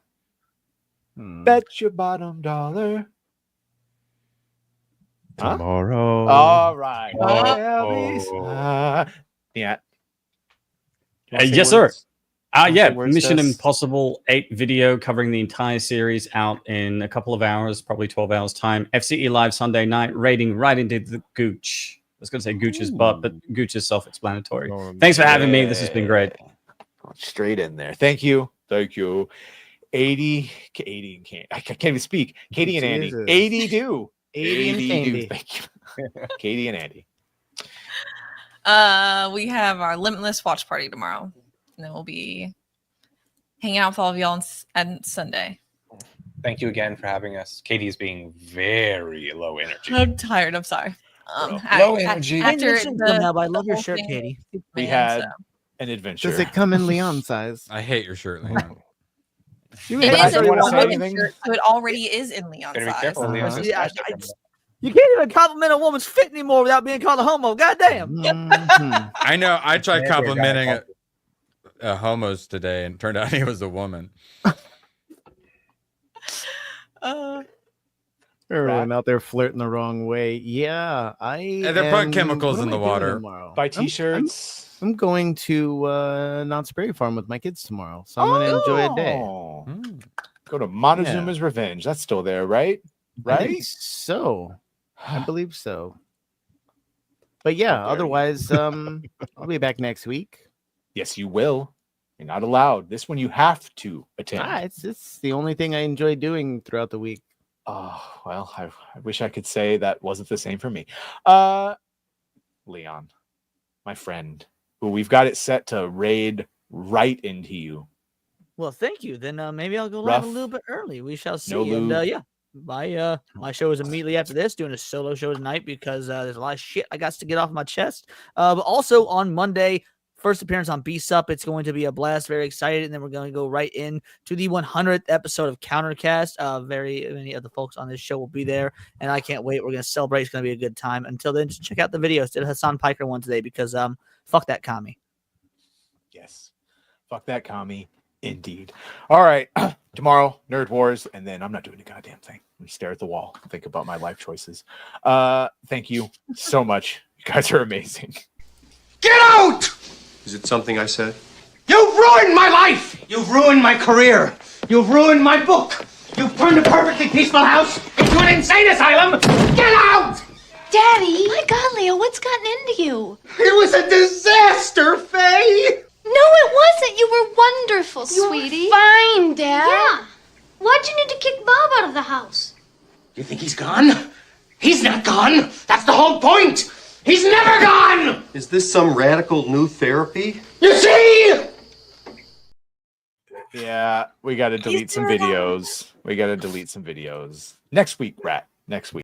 Bet your bottom dollar. Tomorrow. All right. Oh. Yeah. Yes, sir. Yeah, words, Mission Tess? Impossible 8 video covering the entire series out in a couple of hours, probably 12 hours time. FCE Live Sunday night, raiding right into the Gooch. I was going to say Gooch's butt, but Gooch is self-explanatory. Thanks for having me. This has been great. Straight in there. Thank you. Thank you. 80 and Candy. I can't even speak. Katie and Andy. Jesus. 82. 80 and 82. Candy. Thank you. Katie and Andy. We have our Limitless watch party tomorrow. And then we'll be hanging out with all of y'all on Sunday. Thank you again for having us. Katie's being very low energy. I'm tired. I'm sorry. Low energy. After I love your shirt, Katie. We had an adventure. Does it come in Leon size? I hate your shirt, Leon. It is a wanna say woman's anything? shirt, so it already is in Leon's Better be size. careful. Leon's just Yeah, you can't even compliment a woman's fit anymore without being called a homo. Goddamn. I know. I tried Never complimenting got homos today, and it turned out he was a woman. Everyone out there flirting the wrong way. Yeah, they're putting chemicals in the water. Buy t-shirts. I'm going to Knott's Berry Farm with my kids tomorrow, so I'm going to enjoy a day. Go to Montezuma's Revenge. That's still there, right? I think so. I believe so. But yeah, otherwise, I'll be back next week. Yes, you will. You're not allowed. This one you have to attend. It's the only thing I enjoy doing throughout the week. Oh, well, I wish I could say that wasn't the same for me. Leon, my friend, who we've got it set to raid right into you. Well, thank you. Then maybe I'll go live a Rough. little bit early. We shall see. No And lube. yeah, my show is immediately after this, doing a solo show tonight because there's a lot of shit I got to get off my chest. But also on Monday, first appearance on B-Sup. It's going to be a blast. Very excited. And then we're going to go right in to the 100th episode of Countercast. Very many of the folks on this show will be there. And I can't wait. We're going to celebrate. It's going to be a good time. Until then, just check out the videos. Did a Hassan Piker one today because fuck that commie. Yes. Fuck that commie. Indeed. All right. Tomorrow, Nerd Wars. And then I'm not doing a goddamn thing. We stare at the wall. Think about my life choices. Thank you so much. You guys are amazing. Get out! Is it something I said? You've ruined my life! You've ruined my career! You've ruined my book! You've turned a perfectly peaceful house into an insane asylum! Get out! Daddy! My God, Leo, what's gotten into you? It was a disaster, Faye! No, it wasn't. You were wonderful, sweetie. Fine, Dad. Yeah. Why'd you need to kick Bob out of the house? You think he's gone? He's not gone! That's the whole point! He's never gone! Is this some radical new therapy? You see? Yeah, we got to delete some videos. We got to delete some videos. Next week, Rat. Next week.